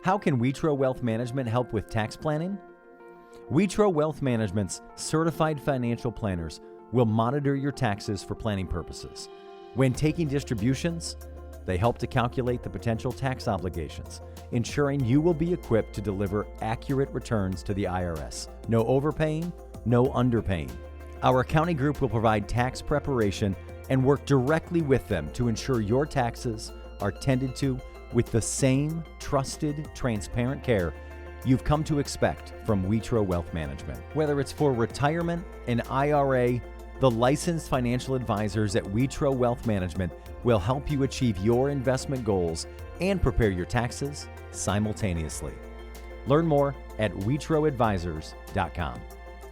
How can Wetro Wealth Management help with tax planning? Wetro Wealth Management's certified financial planners will monitor your taxes for planning purposes. When taking distributions, they help to calculate the potential tax obligations, ensuring you will be equipped to deliver accurate returns to the IRS. No overpaying, no underpaying. Our accounting group will provide tax preparation and work directly with them to ensure your taxes are tended to with the same trusted, transparent care you've come to expect from Wetro Wealth Management. Whether it's for retirement, an IRA, the licensed financial advisors at Wetro Wealth Management will help you achieve your investment goals and prepare your taxes simultaneously. Learn more at wetroadvisors.com.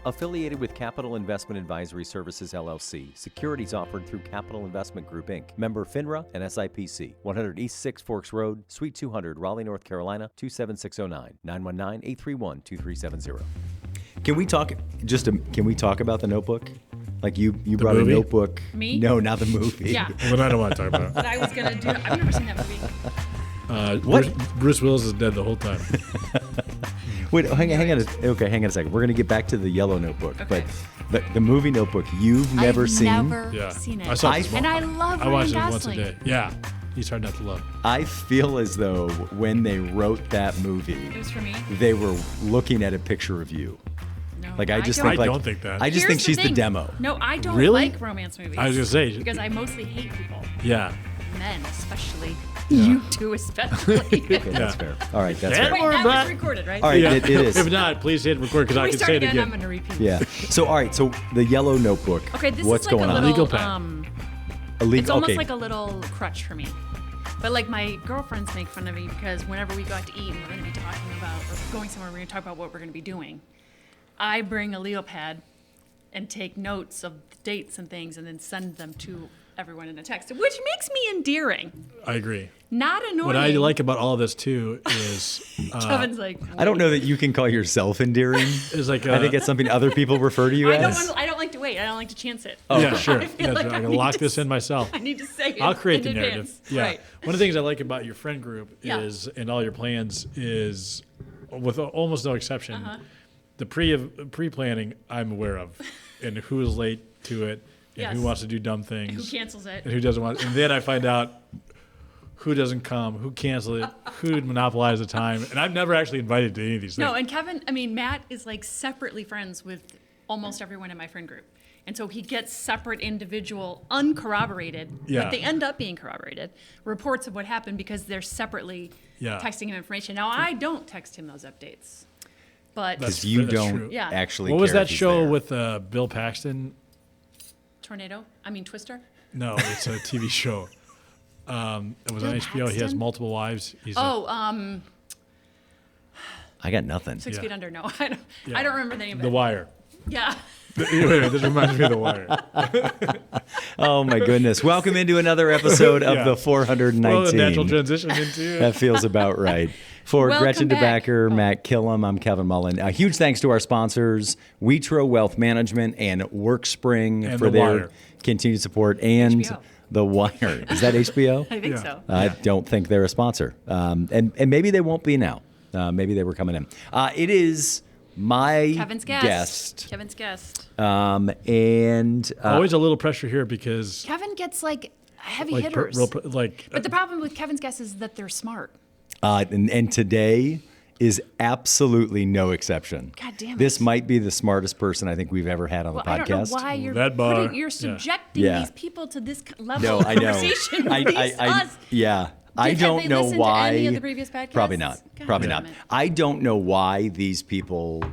Affiliated with Capital Investment Advisory Services, LLC. Securities offered through Capital Investment Group, Inc. Member FINRA and SIPC. 100 East 6 Forks Road, Suite 200, Raleigh, North Carolina, 27609. 919-831-2370. Can we talk about the Notebook? Like you brought movie? A notebook. Me? No, not the movie. Yeah. Well, I don't want to talk about But I was going to do I've never seen that movie. it. What? Bruce Willis is dead the whole time. Wait, hang on a second. We're going to get back to the yellow notebook. Okay. But the movie Notebook, you've never seen? Never Yeah. seen it. I saw it and I love I Ryan watched it Gosling. once a day. Yeah. He's hard not to love. I feel as though when they wrote that It movie, was for me. they were looking at a picture of you. No, Like I just don't. think like I don't think that. I just Here's think she's the thing. demo. No, I don't Really? like romance movies. I was going to say. because I mostly hate people. Yeah. Men, especially. You two, especially. Okay, that's fair. All right, that's Yeah. fair. Wait, We're that back. was recorded, right? All right, Yeah. it is. If not, please hit record because I we can start say it again, I'm again. going to repeat. Yeah. So all right, so the yellow notebook. Okay, this what's is like going a on? little, Legal pad. it's almost okay. like a little crutch for me. But like my girlfriends make fun of me because whenever we go out to eat and we're going to be talking about, or going somewhere, we're going to talk about what we're going to be doing. I bring a Leo pad and take notes of the dates and things and then send them to everyone in a text, which makes me endearing, I agree. not annoying. What I like about all this too is Kevin's like, I don't know that you can call yourself endearing. is like I think it's something other people refer to you I as. don't like to wait. I don't like to chance it. yeah, sure. I feel That's like right. I I can need lock to this in myself. I need to say it I'll create in the narrative. advance. Yeah. Right. One of the things I like about your friend group Yeah. is, and all your plans is, with almost no exception, Uh-huh. the pre-planning I'm aware of, and who is late to it, and Yes. who wants to do dumb things, Who cancels it? and who doesn't want. And then I find out who doesn't come, who canceled it, who monopolized the time, and I'm never actually invited to any of these things. No, and Matt is like separately friends with almost everyone in my friend group. And so he gets separate, individual, uncorroborated, Yeah. but they end up being corroborated, reports of what happened because they're separately Yeah. texting him information. Now, I don't text him those updates. But Because you That's don't true. Yeah. actually. What was care that if he's show there. with Bill Paxton? Twister? No, it's a TV show. It was on Bill HBO. He has Paxton? multiple wives. He's Oh, I got nothing. 6 Yeah. Feet Under. No, I don't, Yeah. I don't remember the name of The it. Wire. Yeah. Wait a minute, this reminds me of The Wire. Oh my goodness! Welcome into another episode of Yeah. the 419. Well, the natural transition into That feels about right. For Welcome Gretchen back. DeBacker, Matt Killam, I'm Kevin Mullen. A huge thanks to our sponsors, Wetro Wealth Management and WorkSpring And for The their Wire. continued support. And HBO. The Wire. Is that HBO? I think Yeah. so. I don't think they're a sponsor. And maybe they won't be now. Maybe they were coming in. It is my Kevin's guest. Kevin's guest. And Always a little pressure here because Kevin gets like heavy like hitters. But the problem with Kevin's guests is that they're smart. and today is absolutely no exception. God damn it. This might be the smartest person I think we've ever had on the Well, I don't know podcast. why you're That bar, you're yeah. subjecting Yeah. these people to this level No, of I know. conversation. I Have don't they know listened to why. any of the previous podcasts? Probably not. God Probably damn not. it. I don't know why these people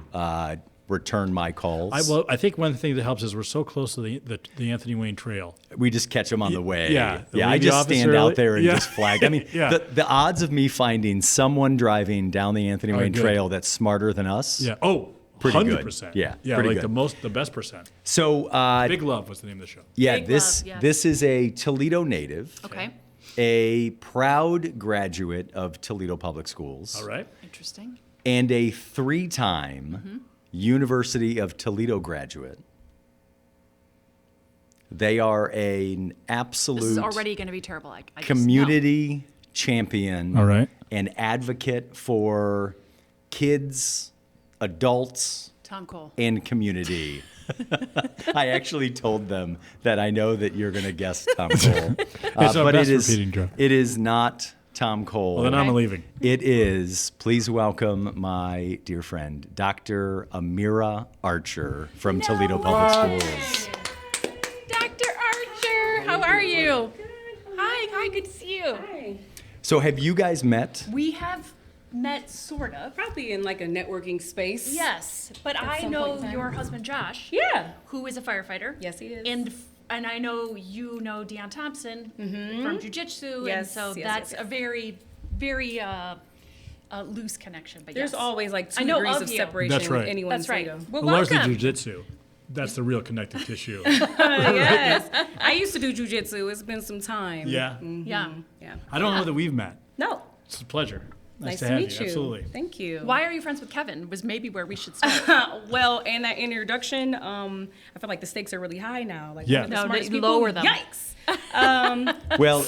return my calls. I think one thing that helps is we're so close to the Anthony Wayne Trail. We just catch them on the way. yeah. Yeah. I Leave the just office stand early. out there and Yeah. just flag. I mean, Yeah. the odds of me finding someone driving down the Anthony Wayne good. Trail that's smarter than us. Yeah. Oh, Pretty good. 100%. Yeah, Yeah. pretty Like good. the best percent. So, Big Love was the name of the show. yeah, Big this love, yes. this is a Toledo native, Okay. a proud graduate of Toledo Public Schools, All right. Interesting. and a 3-time University of Toledo graduate. They are an absolute This is already going to be terrible. I just know. community champion All right. and advocate for kids, adults, Tom Cole. and community. I actually told them that I know that you're going to guess Tom Cole. It's our but best it is, repeating joke. it is not Tom Cole. Well, then I'm Okay. leaving. It is, please welcome my dear friend, Dr. Amerah Archer from Toledo Public Schools. Dr. Archer, how are you? Hi, good to see you. Hi. So have you guys met? We have met sort of. Probably in like a networking space. Yes, but I some know point in time. your husband Josh, Yeah. who is a firefighter. Yes, he is. And I know you know Deion Thompson from jiu-jitsu, and Yes, so yes, that's yes, a very, very loose connection. But There's yes. always like I 2 know degrees of of you. separation That's right. with anyone That's in right. Toledo. Well, Largely welcome. jujitsu. That's the real connective tissue. Yes. I used to do jujitsu. It's been some time. Yeah. Yeah. Yeah. I don't know that we've met. No. It's a pleasure. Nice to to have meet you. Absolutely. Thank you. Why are you friends with Kevin? Was maybe where we should start. Well, in that introduction, I feel like the stakes are really high now. Like, Yeah. one of the No, smartest they people- lower them. Yikes. Well,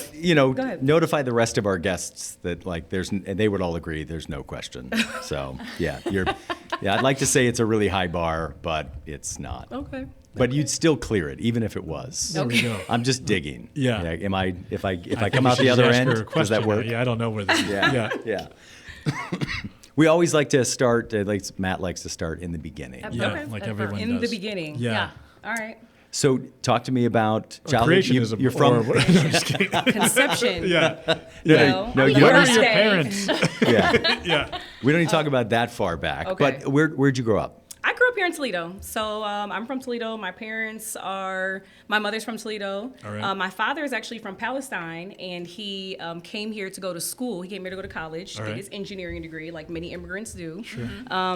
Go ahead. notify the rest of our guests that like and they would all agree there's no question. So yeah, I'd like to say it's a really high bar, but it's not. Okay. But you'd still clear it, even if it was. There we go. I'm just digging. Yeah. Am I? If I think come we out should the other just ask end, her a does that question work? now. Yeah, I don't know where this. Yeah. Yeah. We always like to start. Matt likes to start in the beginning. Yeah, Okay. like At everyone first. In the does. beginning. Yeah. All right. So talk to me about childhood. Creationism. You're from. Or, no, I'm just kidding. Conception. Yeah. Well, no, on you the Where are first your day- parents? Yeah. Yeah. We don't need to talk about that far back. Okay. But where'd you grow up? I grew up here in Toledo. So I'm from Toledo. My mother's from Toledo. All right. My father is actually from Palestine, and he came here to go to school. He came here to go to college to All get right. his engineering degree, like many immigrants do. Sure.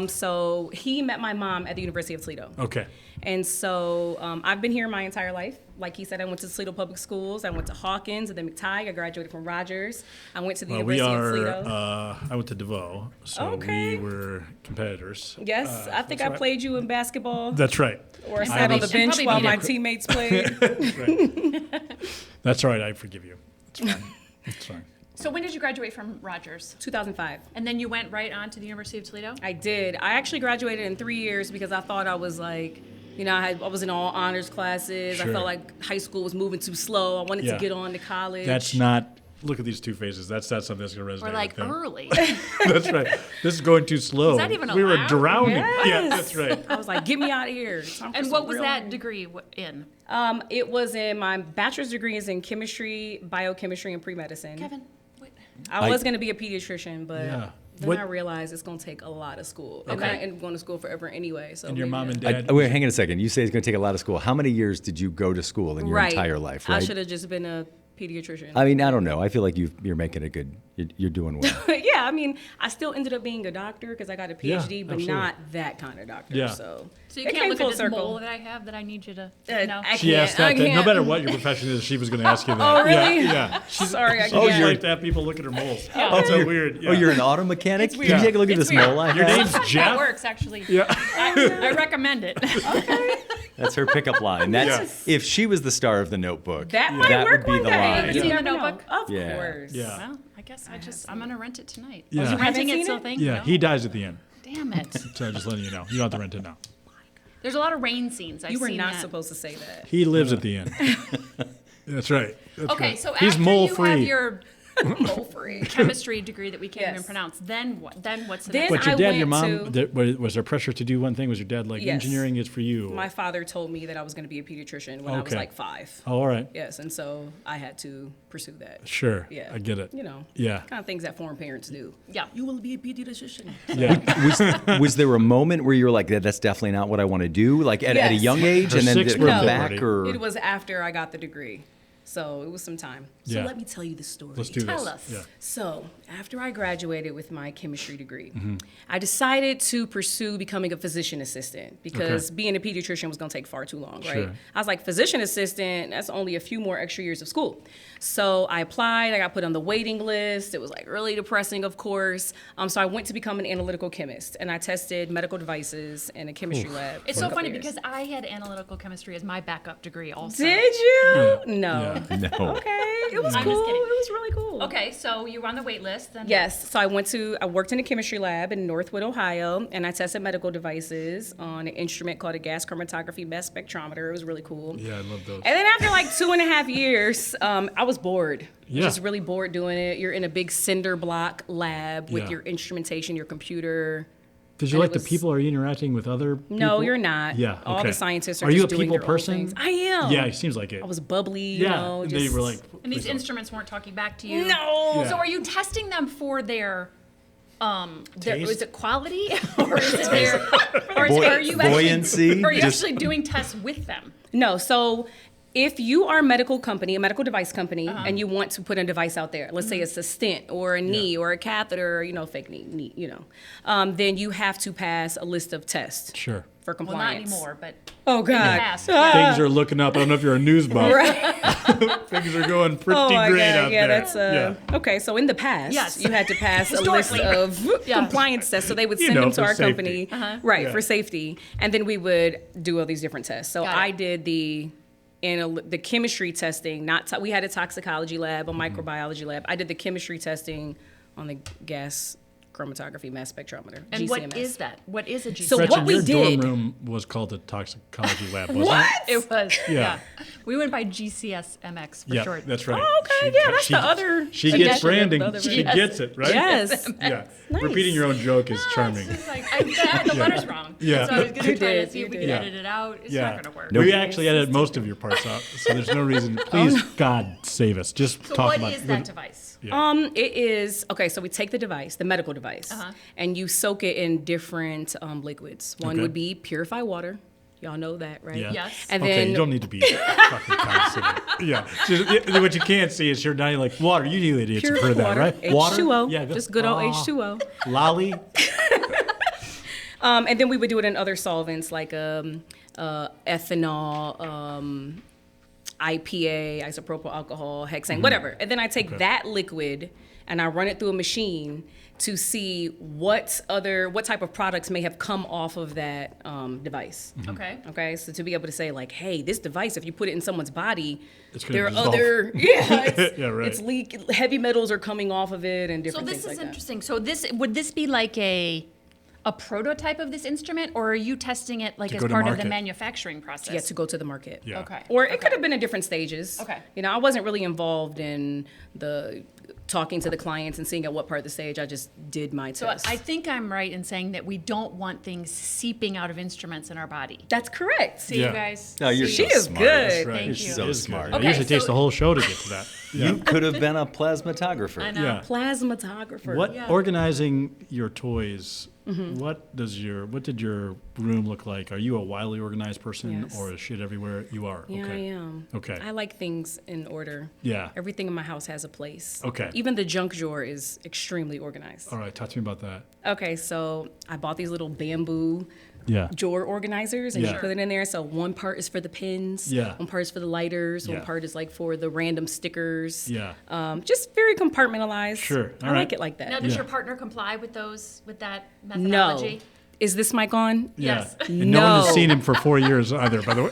So he met my mom at the University of Toledo. Okay. And so I've been here my entire life. Like he said, I went to Toledo Public Schools. I went to Hawkins and then McTighe. I graduated from Rogers. I went to the Well, we University of are. Toledo. I went to DeVoe, so Okay. we were competitors. Yes, I think I that's right. played you in basketball. That's right. Or I And sat on the probably- bench and while probably my beat it. teammates played. That's right. That's all right. I forgive you. It's fine. It's fine. So when did you graduate from Rogers? 2005. And then you went right on to the University of Toledo? I did. I actually graduated in 3 years because I thought I was like, I was in all honors classes. Sure. I felt like high school was moving too slow. I wanted Yeah. to get on to college. That's not. Look at these two faces. That's not something that's going to resonate. Or like with them. early? That's right. This is going too slow. Is that even we were allowed? drowning. Yes. Yeah, that's right. I was like, get me out of here. It's time for And some what was real that learning. degree in? It was in my bachelor's degree is in chemistry, biochemistry, and pre-medicine. Kevin, what? I was going to be a pediatrician, but Yeah. then What- I realized it's going to take a lot of school. And Okay. I ended up going to school forever anyway. So And your maybe mom that- and dad. Wait, hang on a second. You say it's going to take a lot of school. How many years did you go to school in your Right. entire life? I Right. should have just been a pediatrician. I mean, I don't know. I feel like you're making a good. You're doing well. Yeah, I mean, I still ended up being a doctor because I got a PhD, Yeah, but absolutely. not that kind of doctor. Yeah. So So you it can't came look full at this circle. mole that I have that I need you to know? I She can't. asked that. I can't. No matter what your profession is, she was going to ask you that. Oh, really? Yeah. Yeah. She's, Sorry, I she can't. just you're- like to have people look at her moles. Yeah. That's so you're- weird. Yeah. Oh, you're an auto mechanic? It's Can you weird. take a look at It's this weird. mole I Your have? name's That Jeff. works, actually. Yeah. I recommend it. That's her pickup line. That's Yes. if she was the star of the Notebook. That might that work would be one the day. line. Have you seen never The know. Notebook? Of Yeah. course. Yeah. Well, I guess I'm going to rent it tonight. Yeah. Was you You renting haven't it, so seen it? thank Yeah. you. He dies at the end. Damn it. So just letting you know. You don't have to rent it now. There's a lot of rain scenes. I've You were seen not that. supposed to say that. He lives at the end. That's right. That's Okay, right. so He's after mole you free. have your Mole free. chemistry degree that we can't even Yes. pronounce, then what? Then what's the Then next? But your I dad, your went mom, to- was there pressure to do one thing? Was your dad like, Yes. engineering is for you? My father told me that I was going to be a pediatrician when I was Okay. like 5. Oh, all right. Yes, and so I had to pursue that. Sure. Yeah. I get it. Yeah. Kind of things that foreign parents do. Yeah. You will be a pediatrician. Yeah. Was there a moment where you were like, that's definitely not what I want to do? Like at a Yes. young age, Her and then sixth from birthday back, party. or It was after I got the degree. So it was some time. So Yeah. let me tell you the story. Let's do Tell this. us. Yeah. So, after I graduated with my chemistry degree, Mm-hmm. I decided to pursue becoming a physician assistant because Okay. being a pediatrician was going to take far too long, right? Sure. I was like, physician assistant, that's only a few more extra years of school. So, I applied, I got put on the waiting list. It was like really depressing, of course. So, I went to become an analytical chemist and I tested medical devices in a chemistry lab. It's for a so couple funny years. because I had analytical chemistry as my backup degree also. Did you? Yeah. No. Yeah. No. Okay, it was I'm cool. just It kidding. was really cool. Okay, so you were on the wait list. Then Yes, so I worked in a chemistry lab in Northwood, Ohio, and I tested medical devices on an instrument called a gas chromatography mass spectrometer. It was really cool. Yeah, I love those. And then after like 2.5 years, I was bored. Yeah. Just really bored doing it. You're in a big cinder block lab with Yeah. your instrumentation, your computer. Did you and like it the was- people? Are you interacting with other people? No, you're not. Yeah, All okay. the scientists are Are you just a doing people their own person? things. I am. Yeah, it seems like it. I was bubbly, yeah, you know. and Just, they were like, And these please don't. instruments weren't talking back to you. no. Yeah. So are you testing them for their Taste? is it quality or is it their or Buoy- are you buoyancy? actually, are you Just- actually doing tests with them? No, so if you are a medical company, a medical device company, Uh-huh. and you want to put a device out there, let's say it's a stent or a knee or a catheter, you know, fake knee, you know, then you have to pass a list of tests Sure. for Well, not compliance. anymore, but Oh in the God. past. Things are looking up. I don't know if you're a news buff. Right. Things are going pretty Oh my great God. out Yeah, there. that's okay. So in the past, Yes. you had to pass a list Historically. of Yeah. compliance tests. So they would You send know, them to for our safety. company, right, Yeah. for safety, and then we would do all these different tests. So Got it. I did the chemistry testing. We had a toxicology lab, a microbiology lab. I did the chemistry testing on the gas chromatography mass spectrometer. and GCMS. what is that? What is a GCMS? So Gretchen, what we your did- dorm room was called the toxicology lab, wasn't What? It was. Yeah. Yeah. We went by GCSMX it? for Yeah, short. that's right. Oh, okay. Yeah, that's the other She edition gets of the branding. other She version. gets it, right? Yes. Yeah. Nice. Repeating your own joke is charming. It's like, I had the letters wrong. Yeah. So I was going You to try did, to see you if we did. could Yeah. edit it out. It's Yeah. not going to work. We actually edited most of your parts out, so there's no reason. Please, God, save us. Just So talk what about is that device? It is okay. So we take the device, the medical device, and you soak it in different liquids. One Okay. would be purified water. Y'all know that, right? Yeah. Yes. And Okay, then you don't need to be fucking condescending. Yeah. Just, what you can't see is you're now you're like water. You idiots have heard purified that, water, right? H2O, Yeah. just good old H2O. Lolly. And then we would do it in other solvents like ethanol, IPA, isopropyl alcohol, hexane, whatever. And then I take that liquid and I run it through a machine to see what type of products may have come off of that device. Okay. Okay, so to be able to say like, hey, this device, if you put it in someone's body, It's gonna there are dissolve. other it's, Yeah, right. it's heavy metals are coming off of it and So different this things is like interesting. So would this be like a prototype of this instrument, or are you testing it like To as go to part of the market. manufacturing process? that. Yeah, to go to the market. Yeah. Okay. Or it Okay. could have been in different stages. Okay. You know, I wasn't really involved in the talking to the clients and seeing at what part of the stage. I just did my So test. I think I'm right in saying that we don't want things seeping out of instruments in our body. That's correct. See Yeah. you guys. No, you're See? so She is smart. good. That's right. Thank You're you. So It is smart. good. Okay, It usually takes so- the whole show to get to that. Yeah. You could have been a plasmatographer. I know. Yeah. Plasmatographer. What Yeah. organizing your toys? What did your room look like? Are you a wildly organized person, Yes. or is shit everywhere? You are. Yeah, Okay. I am. Okay. I like things in order. Yeah. Everything in my house has a place. Okay. Even the junk drawer is extremely organized. All right. Talk to me about that. Okay, so I bought these little bamboo Yeah. drawer organizers and Yeah. you put it in there. So one part is for the pins, Yeah. one part is for the lighters, Yeah. one part is like for the random stickers. Yeah. Just very compartmentalized. Sure. I All like right. it like that. Now, does Yeah. your partner comply with that No. methodology? Is this mic on? Yes. Yeah. And no one No. has seen him for 4 years either, by the way.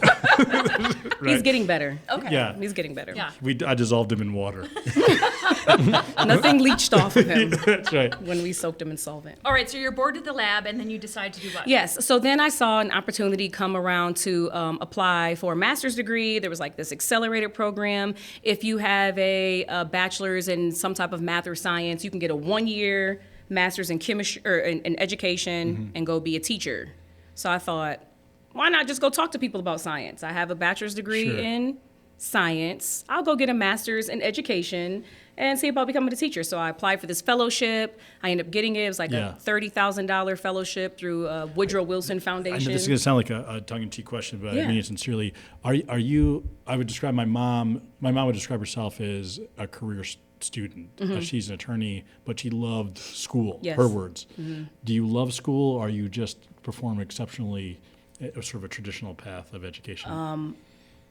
He's getting better. Okay. Yeah. He's getting better. Yeah. I dissolved him in water. Nothing leached off of him That's right. when we soaked him in solvent. All right. So you're bored at the lab, and then you decide to do what? Yes. So then I saw an opportunity come around to apply for a master's degree. There was like this accelerated program. If you have a bachelor's in some type of math or science, you can get a 1-year master's in chemistry or in education and go be a teacher. So I thought, why not just go talk to people about science? I have a bachelor's degree Sure. in science. I'll go get a master's in education and see about becoming a teacher. So I applied for this fellowship. I ended up getting it. It was like Yeah. a $30,000 fellowship through Woodrow Wilson I Foundation. know this is going to sound like a tongue-in-cheek question, but I Yeah. mean it sincerely. Are you? I would describe my mom. My mom would describe herself as a career student. She's an attorney, but she loved school. Yes. Her words. Do you love school, or you just perform exceptionally, sort of a traditional path of education?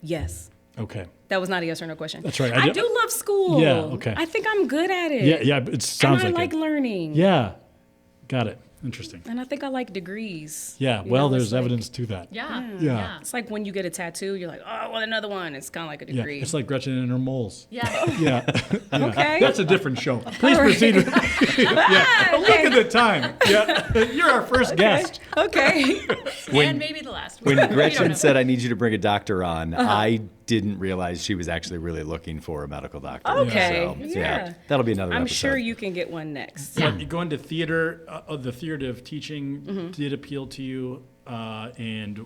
Yes. Okay. That was not a yes or no question. That's right. I do love school. Yeah, okay. I think I'm good at it. Yeah. Yeah. It sounds and I like like it. learning. Yeah. Got it. Interesting. And I think I like degrees. Yeah, You well, know, it's there's like- evidence to that. Yeah. Yeah. It's like when you get a tattoo, you're like, oh, I want another one. It's kind of like a Yeah, degree. it's like Gretchen and her moles. Yeah. Yeah. Okay. That's a different show. Please proceed. Yeah. Look at the time. Yeah. You're our first guest. Okay. And maybe the last one. When You don't Gretchen know. said, I need you to bring a doctor on, I didn't realize she was actually really looking for a medical doctor. Okay, So, yeah. that'll be another I'm episode. sure you can get one next. Yeah. You go into theater, the theater of teaching Mm-hmm. did appeal to you. And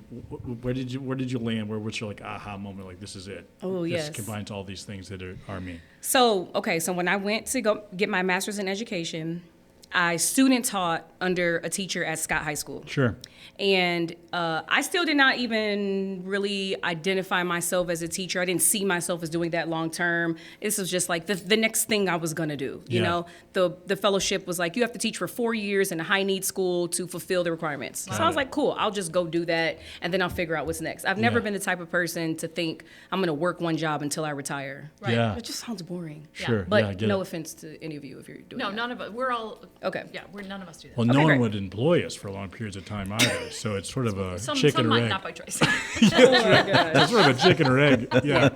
where did you land? Where was your like aha moment? Like, this is it. Oh, yes. This combines all these things that are me. So when I went to go get my master's in education, I student taught under a teacher at Scott High School. Sure. And I still did not even really identify myself as a teacher. I didn't see myself as doing that long term. This was just like the next thing I was going to do. You Yeah. know, the fellowship was like, you have to teach for 4 years in a high need school to fulfill the requirements. So I was like, cool, I'll just go do that and then I'll figure out what's next. I've never Yeah. been the type of person to think I'm going to work one job until I retire. Right. Yeah. It just sounds boring. Sure. But yeah, I get no it. offense to any of you if you're doing No, that. none of us. We're all. Okay. Yeah, none of us do that. Well, Okay, no one great. would employ us for long periods of time either. So it's sort of a some chicken or might egg. not by choice. It's sort of a chicken or egg. Yeah.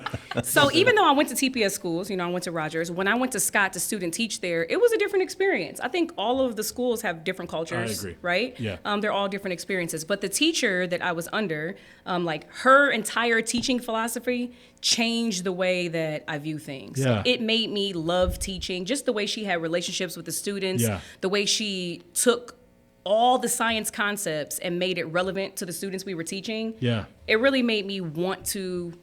So even though I went to TPS schools, you know, I went to Rogers, when I went to Scott to student teach there, it was a different experience. I think all of the schools have different cultures, agree. right? Yeah. They're all different experiences. But the teacher that I was under, like her entire teaching philosophy changed the way that I view things. Yeah. It made me love teaching, just the way she had relationships with the students, Yeah. the way she took all the science concepts and made it relevant to the students we were teaching. Yeah. It really made me want to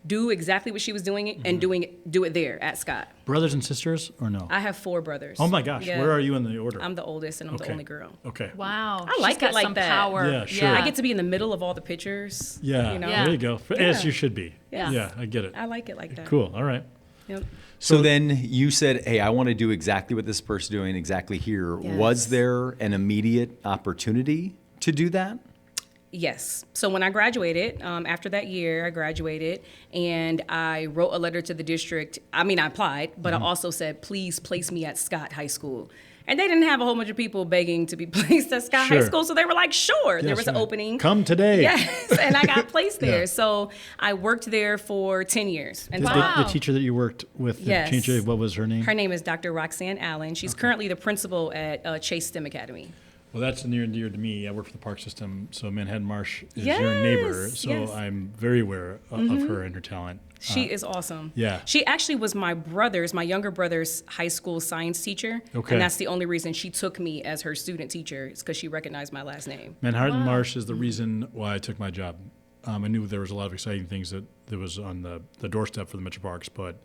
do exactly what she was doing and do it there at Scott. Brothers and sisters or no? I have 4 brothers. Oh my gosh. Yeah. Where are you in the order? I'm the oldest and I'm the Okay. only girl. Okay. Wow. I like She's got it like some that. power. Yeah, sure. I get to be in the middle of all the pictures. Yeah. You know? Yeah. There you go. As you should be. Yeah. Yeah, I get it. I like it like that. Cool. All right. Yep. So then you said, hey, I want to do exactly what this person's doing exactly here. Yes. Was there an immediate opportunity to do that? Yes. So when I graduated, after that year, I graduated and I wrote a letter to the district. I mean, I applied, but I also said, please place me at Scott High School. And they didn't have a whole bunch of people begging to be placed at Scott High Sure. School. So they were like, sure, there Yes, was an right. opening. Come today. Yes, and I got placed there. Yeah. So I worked there for 10 years. And The, so Wow. the teacher that you worked with, that Yes. changed your- what was her name? her name is Dr. Roxanne Allen. She's currently the principal at Chase STEM Academy. Well, that's near and dear to me. I work for the park system, so Manhattan Marsh is your Yes, neighbor. So yes. I'm very aware of her and her talent. She is awesome. yeah. She actually was my younger brother's high school science teacher. Okay. And that's the only reason she took me as her student teacher, is because she recognized my last name. Manhattan Marsh is the reason why I took my job. I knew there was a lot of exciting things that was on the doorstep for the Metro Parks, but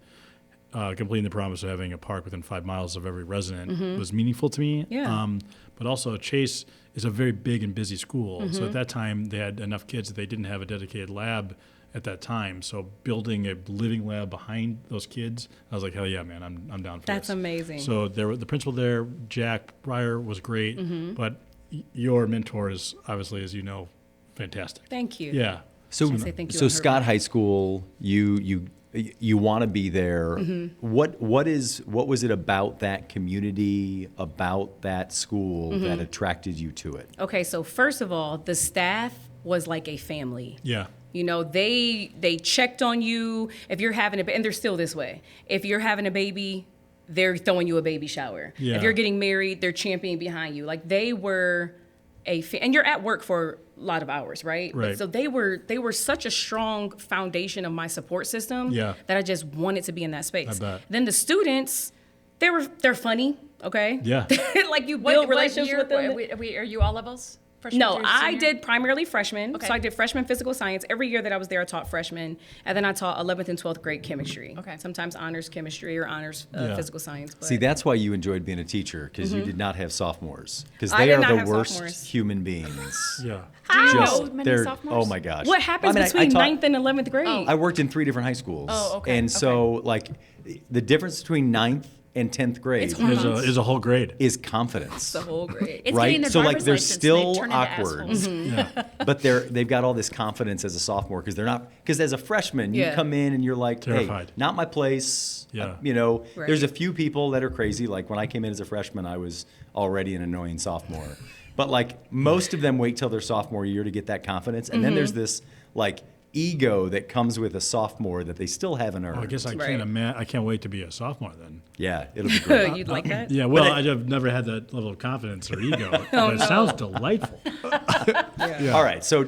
completing the promise of having a park within 5 miles of every resident was meaningful to me. Yeah. But also, Chase is a very big and busy school. So at that time, they had enough kids that they didn't have a dedicated lab at that time. So building a living lab behind those kids, I was like, hell yeah, man, I'm down for That's this. amazing. So the principal there, Jack Breyer, was great. But your mentor is obviously, as you know, fantastic. Thank you. Yeah. So, I say thank you so on her Scott High School, you want to be there. What was it about that community, about that school that attracted you to it? Okay, so first of all, the staff was like a family. Yeah. You know, they checked on you if you're having and they're still this way. If you're having a baby, they're throwing you a baby shower. Yeah. If you're getting married, they're championing behind you. Like they were and you're at work for a lot of hours, right? Right. But so they were such a strong foundation of my support system Yeah. that I just wanted to be in that space. I bet. Then the students, they're funny, okay? Yeah. Like you build relationships year, with them. Are you all levels? Freshman, No, junior, I senior? did primarily freshmen. Okay. So I did freshman physical science. Every year that I was there, I taught freshmen. And then I taught 11th and 12th grade chemistry. Okay. Sometimes honors chemistry or honors Yeah. physical science. But See, that's why you enjoyed being a teacher, because you did not have sophomores, because I they did not are have the worst sophomores. human beings. Yeah. Do you Just know many they're sophomores? oh my gosh. what happens I mean, between I taught- 9th and 11th grade? I worked in 3 different high schools. Oh, okay, And so, like, the difference between 9th and 10th grade It's hormones. Is a whole grade. is confidence. The whole grade. It's right? getting their So, like, driver's they're license and still they turn into awkward. assholes. Yeah. But they've got all this confidence as a sophomore, because as a freshman you Yeah. come in and you're like, Terrified. hey, not my place. Yeah. You know, Right. there's a few people that are crazy. Like when I came in as a freshman, I was already an annoying sophomore. But like most of them wait till their sophomore year to get that confidence. And then there's this like ego that comes with a sophomore that they still haven't earned. I guess I Right. I can't wait to be a sophomore then. Yeah, it'll be great. You'd like that? Yeah, well, I've never had that level of confidence or ego, but it sounds delightful. Yeah. All right, so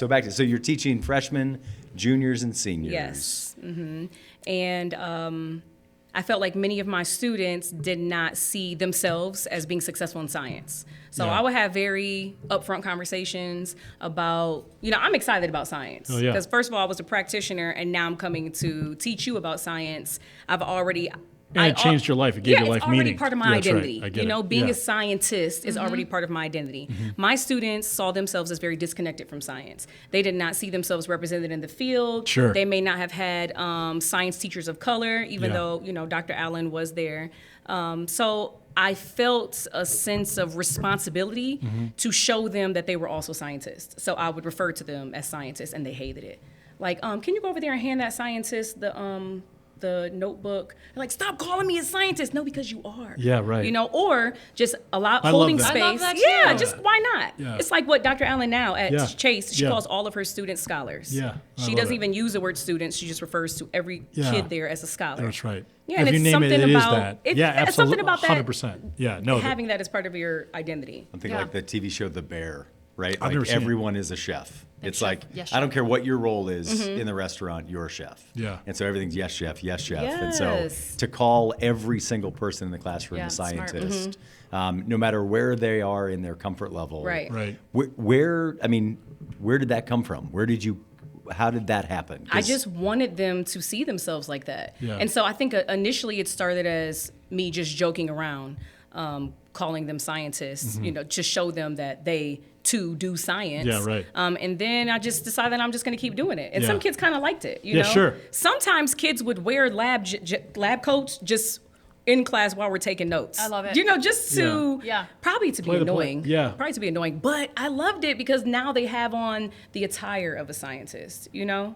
back to, so you're teaching freshmen, juniors, and seniors. Yes. And I felt like many of my students did not see themselves as being successful in science. So Yeah. I would have very upfront conversations about, I'm excited about science. Oh, yeah. Because first of all, I was a practitioner, and now I'm coming to teach you about science. And it changed your life. It gave your life it's already meaning. part of my Yeah, that's right. identity. I get it. Being Yeah. a scientist is already part of my identity. My students saw themselves as very disconnected from science. They did not see themselves represented in the field. Sure. They may not have had science teachers of color, even Yeah. though, Dr. Allen was there. So I felt a sense of responsibility to show them that they were also scientists. So I would refer to them as scientists, and they hated it. Like, can you go over there and hand that scientist the notebook? They're like, stop calling me a scientist. No, because you are. Yeah, right. Or just love holding that. space. I love that Yeah, too. just why not? Yeah. It's like what Dr. Allen now at Yeah. Chase, she Yeah. calls all of her students scholars. Yeah, I She love doesn't it. even use the word students. She just refers to every Yeah. kid there as a scholar. That's right. Yeah, If and you it's name something it, it is about that. it's, Yeah, it's something absolutely. about that 100%. Yeah, no. having that as part of your identity. I'm thinking Yeah. like the TV show The Bear, right? I've never Like seen it. everyone is a chef. It's chef, like, yes, I don't chef. care what your role is in the restaurant, you're a chef. Yeah. And so everything's yes, chef, yes, chef. And so Yes. to call every single person in the classroom Yeah, a smart. scientist, no matter where they are in their comfort level. Right. Right. Where did that come from? How did that happen? I 'Cause- just wanted them to see themselves like that. Yeah. And so I think initially it started as me just joking around, calling them scientists, to show them that they too do science. Yeah, right. And then I just decided I'm just going to keep doing it. And some Yeah. kids kind of liked it, Yeah, sure. Sometimes kids would wear lab coats just in class while we're taking notes. I love it. Just to Yeah. probably to be Play the play. annoying. Yeah. Probably to be annoying. But I loved it because now they have on the attire of a scientist, It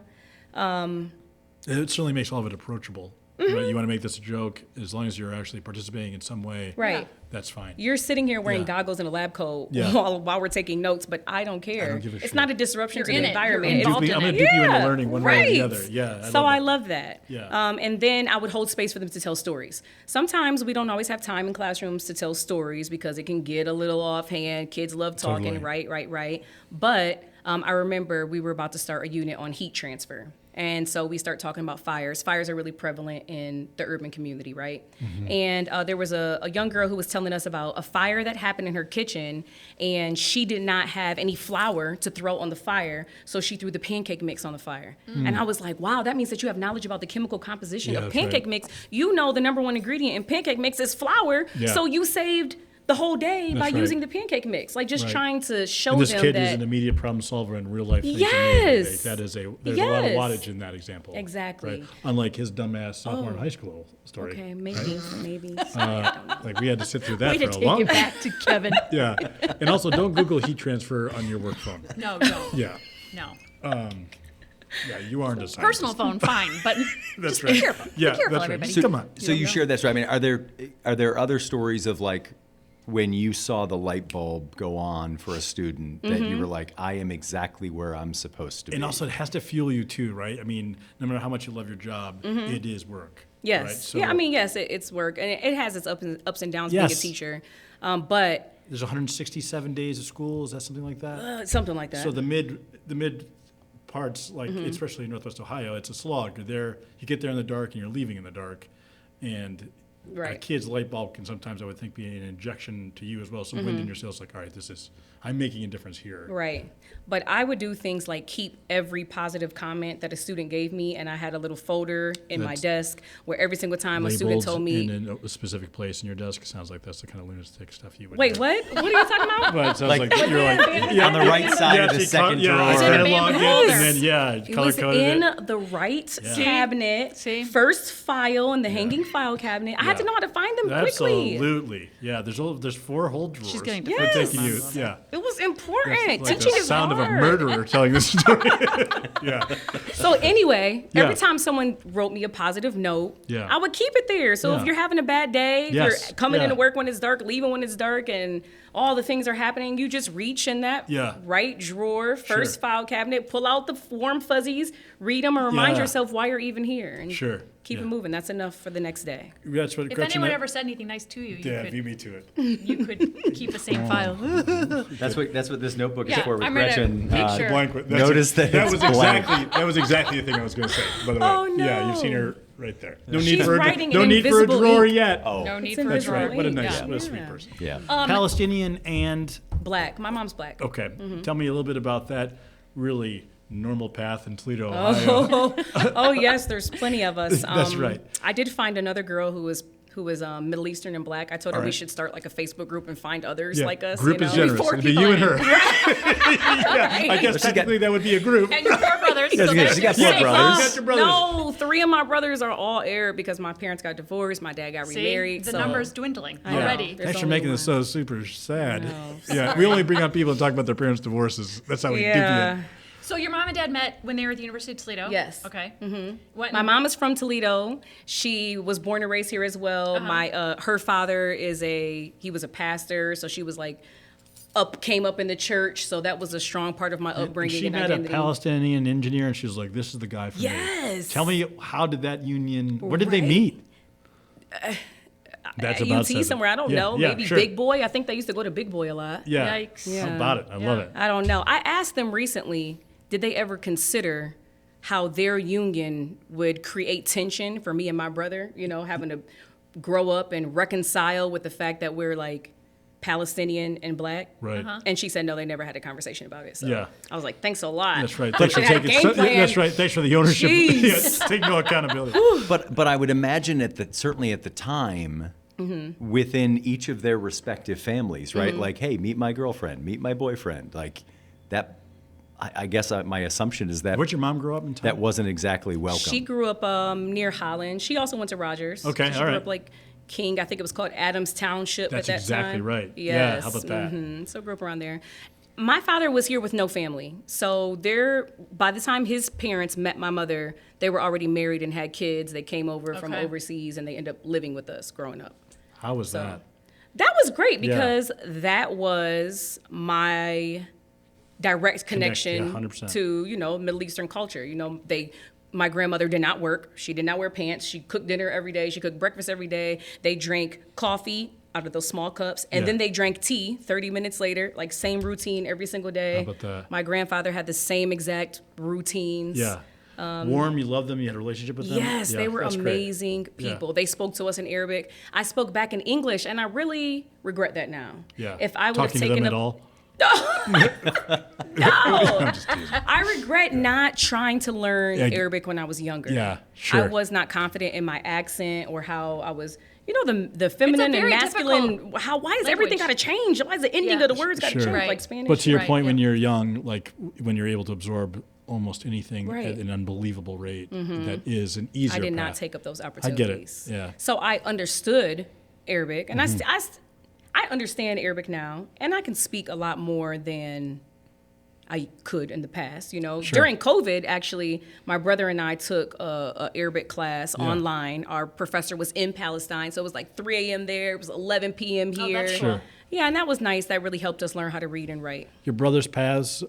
certainly makes all of it approachable. Right? You want to make this a joke, as long as you're actually participating in some way. Right. That's fine. You're sitting here wearing Yeah. goggles and a lab coat Yeah. while we're taking notes, but I don't care. I don't give a it's shit. not a disruption You're to in the it. You're environment. I'm involved going in to it. dupe you into Yeah, learning one way or the other. Yeah. So I that. love that. Yeah. And then I would hold space for them to tell stories. Sometimes we don't always have time in classrooms to tell stories because it can get a little offhand. Kids love talking, Totally. right. But I remember we were about to start a unit on heat transfer. And so we start talking about fires. Fires are really prevalent in the urban community, right? And there was a young girl who was telling us about a fire that happened in her kitchen, and she did not have any flour to throw on the fire, so she threw the pancake mix on the fire. And I was like, wow, that means that you have knowledge about the chemical composition Yeah, of that's pancake right. mix. You know the number one ingredient in pancake mix is flour, Yeah. so you saved the whole day by That's right. using the pancake mix. Like just Right. trying to show And this them kid that is an immediate problem solver in real life. Yes. There's a lot of Yes. wattage in that example. Exactly. Right? Unlike his dumbass sophomore in high school story. okay, maybe. Sorry, I don't know. Like we had to sit through that Way for to a take long it back to Kevin. Yeah. And also don't Google heat transfer on your work phone. No. Yeah. No. Yeah, you aren't a scientist. Personal phone, fine, but That's just right. be careful. Yeah, be careful, that's right. everybody. So, Come on. So you shared that story. Are there other stories of like when you saw the light bulb go on for a student that you were like, I am exactly where I'm supposed to be? And also, it has to fuel you too, right? I mean, no matter how much you love your job, it is work. Yes. Right? So Yes, it's work, and it has its ups and downs being a Yes. teacher, but there's 167 days of school. Is that something like that? something like that. So the mid parts, like especially in Northwest Ohio, it's a slog. You're there, you get there in the dark, and you're leaving in the dark, and a Right. kid's light bulb can sometimes, I would think, be an injection to you as well. Some wind in your sails, like, all right, I'm making a difference here. Right. But I would do things like keep every positive comment that a student gave me, and I had a little folder in my That's desk where every single time a student Labeled told me, in a specific place in your desk. Sounds like that's the kind of lunatic stuff you would wait, do. what? What are you talking about? But it sounds Like- like, you're like on the right side of the she second yeah, drawer. I Abandoned cataloged it, folder. and then It color was coded in it. the right Yeah. cabinet, See? first file in the hanging file cabinet. I had to know how to find them quickly. Absolutely. Yeah, there's 4 whole drawers. She's getting We're Yes. taking you. Yeah. It was important. Like Teaching the is sound hard. of a murderer telling this story. Yeah. So anyway, Yeah. every time someone wrote me a positive note, Yeah. I would keep it there. So Yeah. if you're having a bad day, if Yes. you're coming Yeah. into work when it's dark, leaving when it's dark, and all the things are happening, you just reach in that Yeah. right drawer, first Sure. file cabinet, pull out the warm fuzzies, read them, and remind Yeah. yourself why you're even here. And Sure. keep Yeah. it moving. That's enough for the next day. That's what If Gretchen. anyone ever said anything nice to you, yeah, beat me to it. you could keep the same file. That's what this notebook is Yeah, for with I'm gonna Gretchen. make sure. Blank. That's Notice that that it's was blank. exactly the thing I was going to say. By the way. Oh, no. Yeah, you've seen her right there. No She's need for writing no in need for a invisible drawer ink. yet. Oh, No need It's for a That's drawer. right. What a ink. nice, Yeah. what a sweet person. yeah. Palestinian and Black. My mom's black. okay. Tell me a little bit about that really normal path in Toledo, Ohio. Oh yes, there's plenty of us. That's right. I did find another girl who was Middle Eastern and black. I told her All we right. should start like a Facebook group and find others Yeah, like us. group you is know? generous. Four It'd be people you and in her. yeah, I guess got- technically that would be a group. And your 4 brothers. Yeah, so she there's got your 4 six. brothers. You got your brothers. No, 3 of my brothers are all Arab because my parents got divorced. My dad got See, remarried. the so number's dwindling know. already. There's Thanks for only making this one. so super sad. know. Yeah, we only bring on people to talk about their parents' divorces. That's how we dip you Yeah. in. So your mom and dad met when they were at the University of Toledo? Yes. Okay. Mm-hmm. My mom is from Toledo. She was born and raised here as well. Her father he was a pastor, so she was like came up in the church, so that was a strong part of my upbringing She and met a identity. Palestinian engineer, and she was like, "This is the guy for me." Yes. Tell me, how did that union? Where did they Right. meet? That's At about UT seven. somewhere, I don't Yeah, know. yeah, Maybe sure. Big Boy. I think they used to go to Big Boy a lot. Yeah. Yikes. Yeah. How about it? I love it. I don't know. I asked them recently, did they ever consider how their union would create tension for me and my brother, having to grow up and reconcile with the fact that we're like Palestinian and black? Right. And she said, no, they never had a conversation about it. So Yeah. I was like, thanks a lot. That's right. I Thanks for should've had a taking. game plan. That's right. Thanks for the ownership. Jeez. Yes, take no accountability. But I would imagine certainly at the time, within each of their respective families, right? Like, hey, meet my girlfriend, meet my boyfriend, like that. I guess my assumption is that Where'd your mom grow up in town? that wasn't exactly welcome. She grew up near Holland. She also went to Rogers. Okay, She all grew right. up like King. I think it was called Adams Township That's at that exactly time. right. Yes. Yeah, how about that? So grew up around there. My father was here with no family. So by the time his parents met my mother, they were already married and had kids. They came over from Okay. overseas and they ended up living with us growing up. How was that? That was great Yeah. because that was my direct connection 100%. to, Middle Eastern culture. My grandmother did not work. She did not wear pants. She cooked dinner every day. She cooked breakfast every day. They drank coffee out of those small cups. And Yeah. then they drank tea 30 minutes later, like same routine every single day. How about that? My grandfather had the same exact routines. Yeah. Warm. You loved them. You had a relationship with them. Yes, Yeah, they were that's great. amazing Yeah. people. They spoke to us in Arabic. I spoke back in English, and I really regret that now. Yeah. If I would have Talking to taken them at all. No, I'm just teasing. I regret not trying to learn Yeah, Arabic when I was younger. Yeah, sure. I was not confident in my accent or how I was. The feminine and very masculine. Why is everything got language. to change? Why is the ending Yeah. of the words got to Sure. change? Right. Like Spanish. But to your Right, point, when yeah. you're young, like when you're able to absorb almost anything Right. at an unbelievable rate, that is an easier I did not path. take up those I opportunities. get it. Yeah. So I understood Arabic, and Mm-hmm. I understand Arabic now, and I can speak a lot more than I could in the past. During COVID, actually, my brother and I took a Arabic class online. Our professor was in Palestine, so it was like 3 a.m. there. It was 11 p.m. Oh, here. that's cool. Sure. Yeah, and that was nice. That really helped us learn how to read and write. Your brother's paths,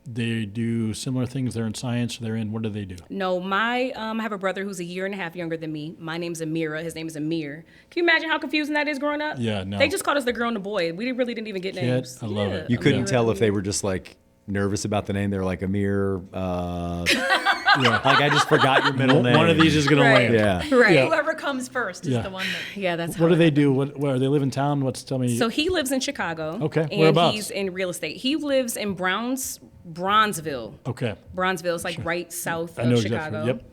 they do similar things. They're in science. They're in, what do they do? No, I have a brother who's a year and a half younger than me. My name's Amerah. His name is Amir. Can you imagine how confusing that is growing up? Yeah, no. They just called us the girl and the boy. We really didn't even get names. I love it. You couldn't Amerah, tell if they Amir. were just like nervous about the name. They were like Amir. Like I just forgot your middle name. One of these is going Right. to land. Yeah. Right. Yeah. Whoever comes first is Yeah. the one that. Yeah, that's What do how they it do? Where they live in town? Tell me. So he lives in Chicago. Okay, And whereabouts? he's in real estate. He lives in Bronzeville. Okay. Bronzeville is like right south I know of exactly. Chicago. Yep.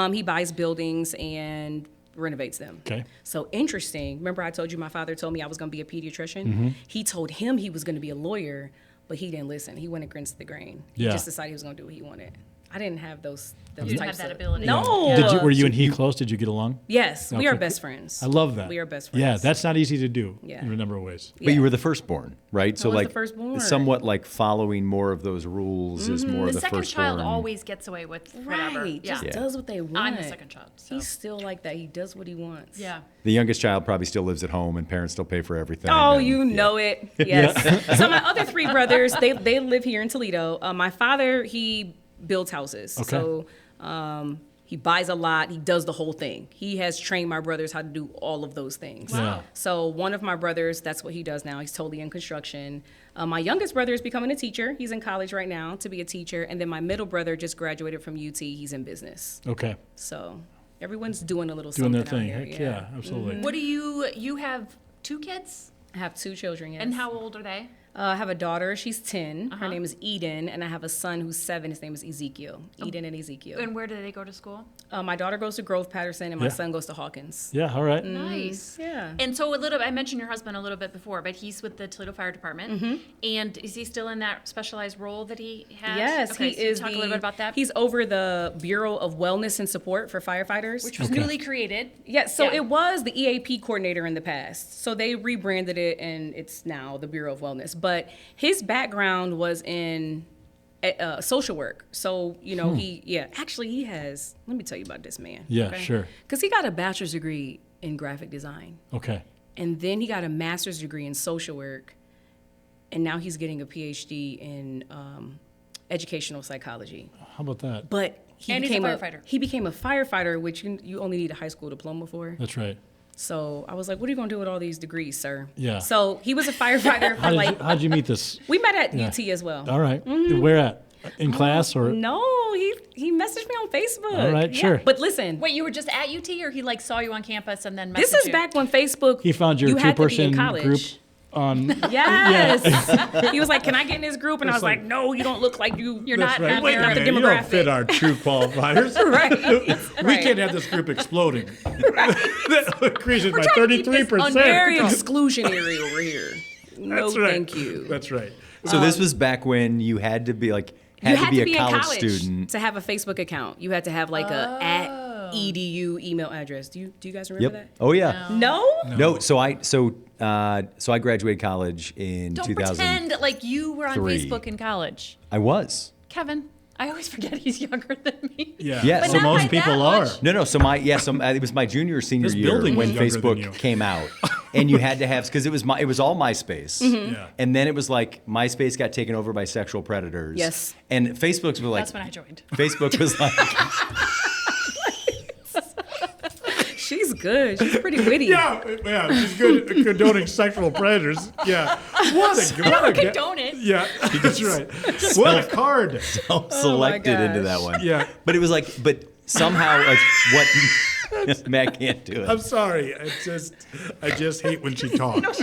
Okay. He buys buildings and renovates them. Okay. So interesting. Remember I told you my father told me I was going to be a pediatrician? Mm-hmm. He told him he was going to be a lawyer, but he didn't listen. He went against the grain. He Yeah. just decided he was going to do what he wanted. I didn't have those You didn't have types that of ability. No. Were you and he close? Did you get along? Yes, we are Okay. best friends. I love that. We are best friends. Yeah, that's not easy to do Yeah. in a number of ways. But you were the firstborn, right? So was the like firstborn. somewhat like following more of those rules is more The of the second child firstborn. always gets away with whatever. Right. Just Yeah. does what they want. I'm the second child. So. He's still like that. He does what he wants. Yeah. The youngest child probably still lives at home and parents still pay for everything. Oh, and- you know it. Yes. So my other three brothers, they live here in Toledo. My father, he builds houses. Okay. So he buys a lot. He does the whole thing. He has trained my brothers how to do all of those things. Wow. So one of my brothers, that's what he does now. He's totally in construction. My youngest brother is becoming a teacher. He's in college right now to be a teacher. And then my middle brother just graduated from UT. He's in business. Okay. So everyone's doing a little Doing something their thing. out here. Heck yeah, absolutely. What do you have 2 kids? I have 2 children, yes. And how old are they? I have a daughter. She's 10. Her name is Eden. And I have a son who's 7. His name is Ezekiel. Eden and Ezekiel. And where do they go to school? My daughter goes to Grove Patterson, and my Yeah. son goes to Hawkins. Yeah, all right. Nice. Yeah. And so I mentioned your husband a little bit before, but he's with the Toledo Fire Department. And is he still in that specialized role that he has? Yes, Okay, he so is. talk a little bit about that. He's over the Bureau of Wellness and Support for firefighters. Which was Okay. newly created. Yeah, so Yeah. it was the EAP coordinator in the past. So they rebranded it, and it's now the Bureau of Wellness. But his background was in social work. So, he has, let me tell you about this man. Yeah, sure. Because he got a bachelor's degree in graphic design. Okay. And then he got a master's degree in social work. And now he's getting a PhD in educational psychology. How about that? But And he's a firefighter. He became a firefighter, which you only need a high school diploma for. That's right. So I was like, what are you going to do with all these degrees, sir? Yeah. So he was a firefighter for How'd you meet this? we met at Yeah. UT as well. All right. Where at? In class or? No, he messaged me on Facebook. All right, Yeah. sure. But listen, Wait, you were just at UT, or he saw you on campus and then messaged this is you? back when Facebook. He found your you had to be in 2-person college. group on. Yes. He was like, "Can I get in this group?" And I was It's like, like- "No, you don't look like you're That's not. right. Wait a Not the minute, you don't demographic." fit our true qualifiers. Right. We can't have this group exploding. That increases by trying to keep this 33%. Very exclusionary over here. No, That's right. thank you. That's right. So this was back when you had to be like You had to be a in college college student. to have a Facebook account. You had to have like a @edu email address. Do you guys remember Yep. Oh yeah. that? No. No. So I graduated college in Don't 2000. pretend like you were on 2003. Facebook in college. I was. Kevin, I always forget he's younger than me. Yeah. Yeah, But so not by most that people are. much. No. So it was my junior or senior This year building when was younger than you. Facebook came out, and you had to have because it was all MySpace, Yeah. and then it was like MySpace got taken over by sexual predators. Yes. And Facebook's were like That's when I joined. Facebook was like She's good. She's pretty witty. Yeah, she's good at condoning sexual predators. Yeah. What a condone it. Yeah, that's right. What a card. selected into that gosh. one. Yeah. But it was like, but somehow like what Matt can't do it. I'm sorry. I just hate when she talks.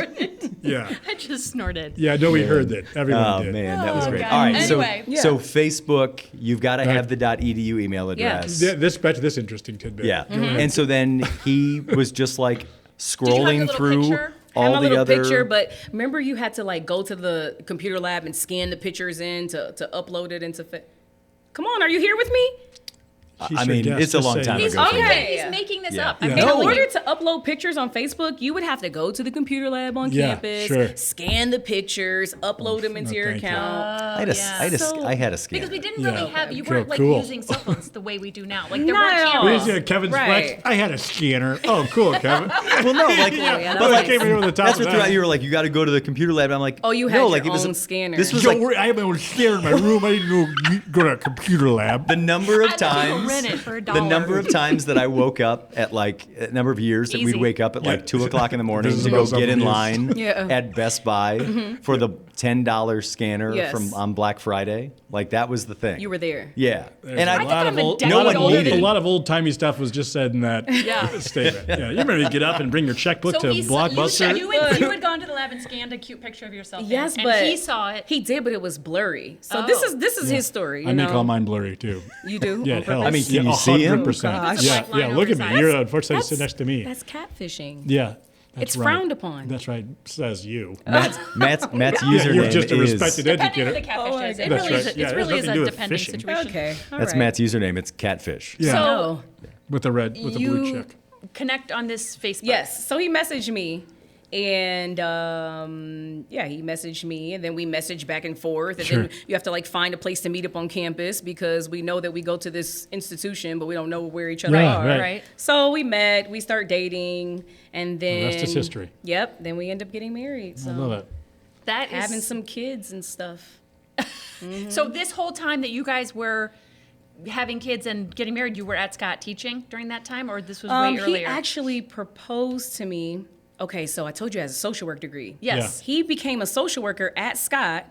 Yeah. I just snorted. Yeah, no, we heard that. Everyone Oh did. man, that was Oh, great. God. All right, Anyway. so Facebook, you've got to have the .edu email address. Back to this interesting tidbit. Yeah, Go ahead. and so then he was just like scrolling little through picture? I have all my the little other. picture, but remember you had to like go to the computer lab and scan the pictures in to upload it into. Come on, are you here with me? She I should mean, guess it's a to long say time yes. ago. for me. Okay. He's making this Yeah. up. I'm Yeah. In telling order you. to upload pictures on Facebook, you would have to go to the computer lab on Yeah, campus, sure. scan the pictures, upload them into no, your thank you. account. I had a scanner. Because we didn't Yeah. really have, you Cool, weren't like cool. using cell phones the way we do now. Like there Not weren't at all. cameras. Yeah, Kevin's Right. flex. I had a scanner. Oh, cool, Kevin. Well, no, like, yeah, but that's like, nice. came over the top that's of what that. throughout you were like, you got to go to the computer lab. I'm like, Oh, you had no, your like it was own scanner. This was Don't like worry, I have my own scanner in my room. I didn't go to a computer lab. the number of I had to go times. rent it for The number of times that I woke up at like a number of years that we'd Easy. wake up at like 2:00 in the morning This is to go about get in something line Yeah. at Best Buy for the $10 scanner Yes. from on Black Friday. Like that was the thing. You were there. Yeah, There's and a I lot of I'm a old, decade No one older needed a it. lot of old timey stuff was just said in that Yeah. statement. Yeah, you remember you get up and bring your checkbook So to he saw, Blockbuster. you had gone to the lab and scanned a cute picture of yourself. Yes, and but he saw it. He did, but it was blurry. So Oh. this is his story. I You make know? all mine blurry too. You do? Yeah, On it helps. purpose? I mean, can you see him? 100%. Oh, gosh. Yeah, Black line yeah. Look at over me. his You're eyes. unfortunately sitting next to me. That's catfishing. Yeah, It's right. frowned upon. That's right, says you. Matt's username You're just a is respected Depending who the educator. catfish is. It That's really is, right. a, Yeah, it it really has is nothing to do a with depending fishing. situation. Okay. all that's right. Matt's username. It's catfish. Yeah. So Oh. With the blue You- chick. connect on this Facebook. Yes. So he messaged me, and he messaged me, and then we messaged back and forth, and Sure. then you have to like find a place to meet up on campus because we know that we go to this institution, but we don't know where each other Right, are. right. Right. So we met, we start dating, and then rest is history. Yep. Then we end up getting married. So I love it. That is having some kids and stuff. So this whole time that you guys were having kids and getting married, you were at Scott teaching during that time, or this was way He earlier? actually proposed to me. Okay, so I told you I has a social work degree. Yes. He became a social worker at Scott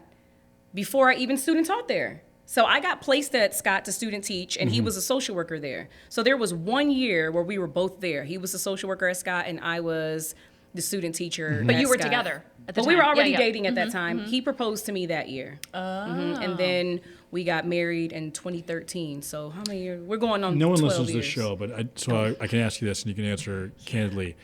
before I even student taught there. So I got placed at Scott to student teach, and he was a social worker there. So there was 1 year where we were both there. He was a social worker at Scott, and I was the student teacher. But at you were Scott. together at the But time. we were Yeah, already yeah. dating at that time. He proposed to me that year. And then we got married in 2013. So how many years? We're going on No one 12 listens to years. the show, but I can ask you this, and you can answer candidly.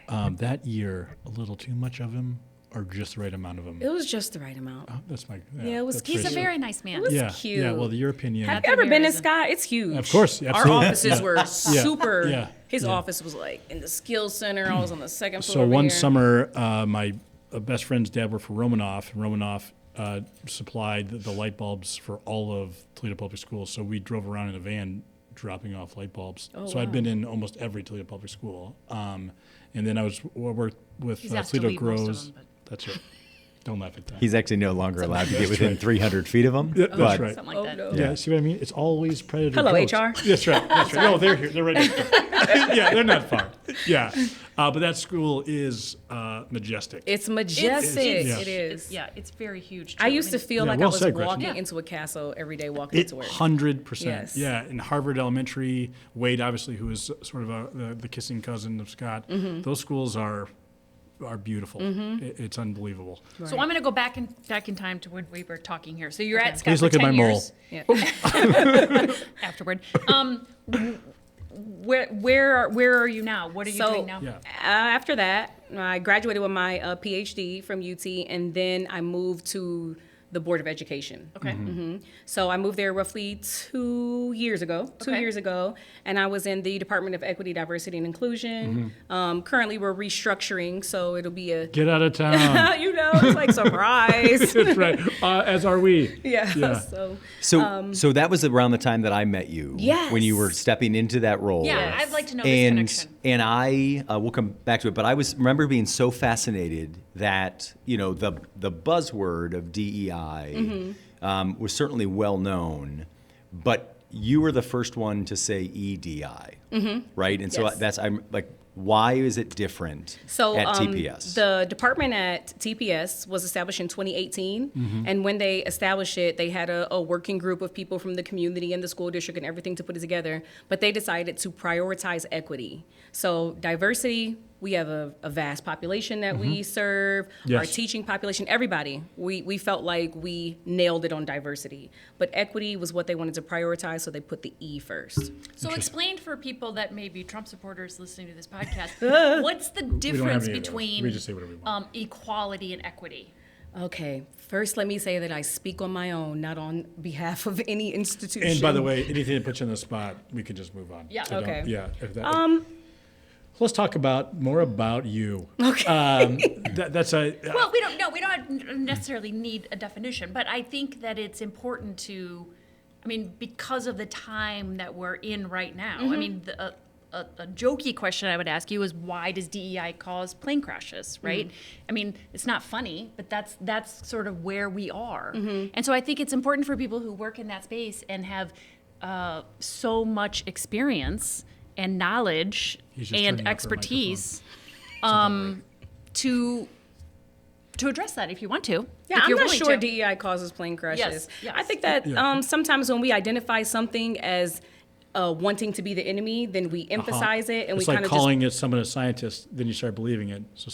That year, a little too much of him, or just the right amount of him? It was just the right amount. That's my. Yeah, it was- that's He's a pretty- very nice man. was Yeah, cute. yeah. Well, your opinion. Have That's you ever been in amazing. Scott? It's huge. Of course, Our absolutely. offices Yeah. were super. Yeah. His Yeah. office was like in the skills center. I was on the second floor. So over one here. summer, my best friend's dad worked for Romanoff, and Romanoff supplied the light bulbs for all of Toledo Public Schools. So we drove around in a van dropping off light bulbs. Oh, so I'd been in almost every Toledo Public School. And then I worked with He's asked to Toledo leave most of Grows. them, but- That's right. Don't laugh at that. He's actually no longer allowed to get That's within right. 300 feet of him. Yeah, that's but right. Something like that. no. Yeah, see what I mean? It's always predator. Hello, ghosts. HR. That's right. That's right. No, they're here. They're right next door. Yeah, they're not far. Yeah, but that school is majestic. It's majestic. Yeah. It is. Yeah, it's very huge. I too. used to mean, feel Yeah, like well I was said, Gretchen. walking Yeah. into a castle every day walking into work. 100%. Yes. Yeah, in Harvard Elementary, Wade, obviously, who is sort of the kissing cousin of Scott. Mm-hmm. Those schools are beautiful. It's unbelievable. So I'm going to go back in time to when we were talking here. So you're at Scott Please for look at 10 my years. mole. Yeah. Afterward. Where are you now? What are you So- doing now? Yeah. After that, I graduated with my PhD from UT, and then I moved to the Board of Education. Okay. So I moved there roughly 2 years ago. Okay. And I was in the Department of Equity, Diversity, and Inclusion. Currently, we're restructuring, so it'll be a Get out of town. it's like surprise. That's right. As are we. yeah. Yeah. so that was around the time that I met you. Yes. When you were stepping into that role. Yeah, I'd like to know this And connection. and I we'll come back to it, but I remember being so fascinated that the buzzword of DEI was certainly well known, but you were the first one to say EDI, right? And so Yes. I'm like, why is it different So at TPS? the department at TPS was established in 2018, and when they established it, they had a working group of people from the community and the school district and everything to put it together. But they decided to prioritize equity. So diversity, we have a vast population that we serve. Our Yes. teaching population, everybody. We felt like we nailed it on diversity, but equity was what they wanted to prioritize, so they put the E first. So explain for people that may be Trump supporters listening to this podcast, what's the difference any of those. between We just say whatever we want. equality and equity? Okay, first let me say that I speak on my own, not on behalf of any institution. And by the way, anything that puts you on the spot, we can just move on. Yeah. So don't- Okay. Yeah. Let's talk more about you. Okay. That's a. Well, we don't necessarily need a definition, but I think that it's important to, because of the time that we're in right now. A jokey question I would ask you is, why does DEI cause plane crashes, right? It's not funny, but that's sort of where we are. And so I think it's important for people who work in that space and have so much experience and knowledge He's just turning and off her expertise to address that if you want to. Yeah, if I'm you're not willing sure to. DEI causes plane crashes. Yes. I think that sometimes when we identify something as wanting to be the enemy, then we emphasize it and It's we like kind of calling it someone a scientist, then you start believing it. So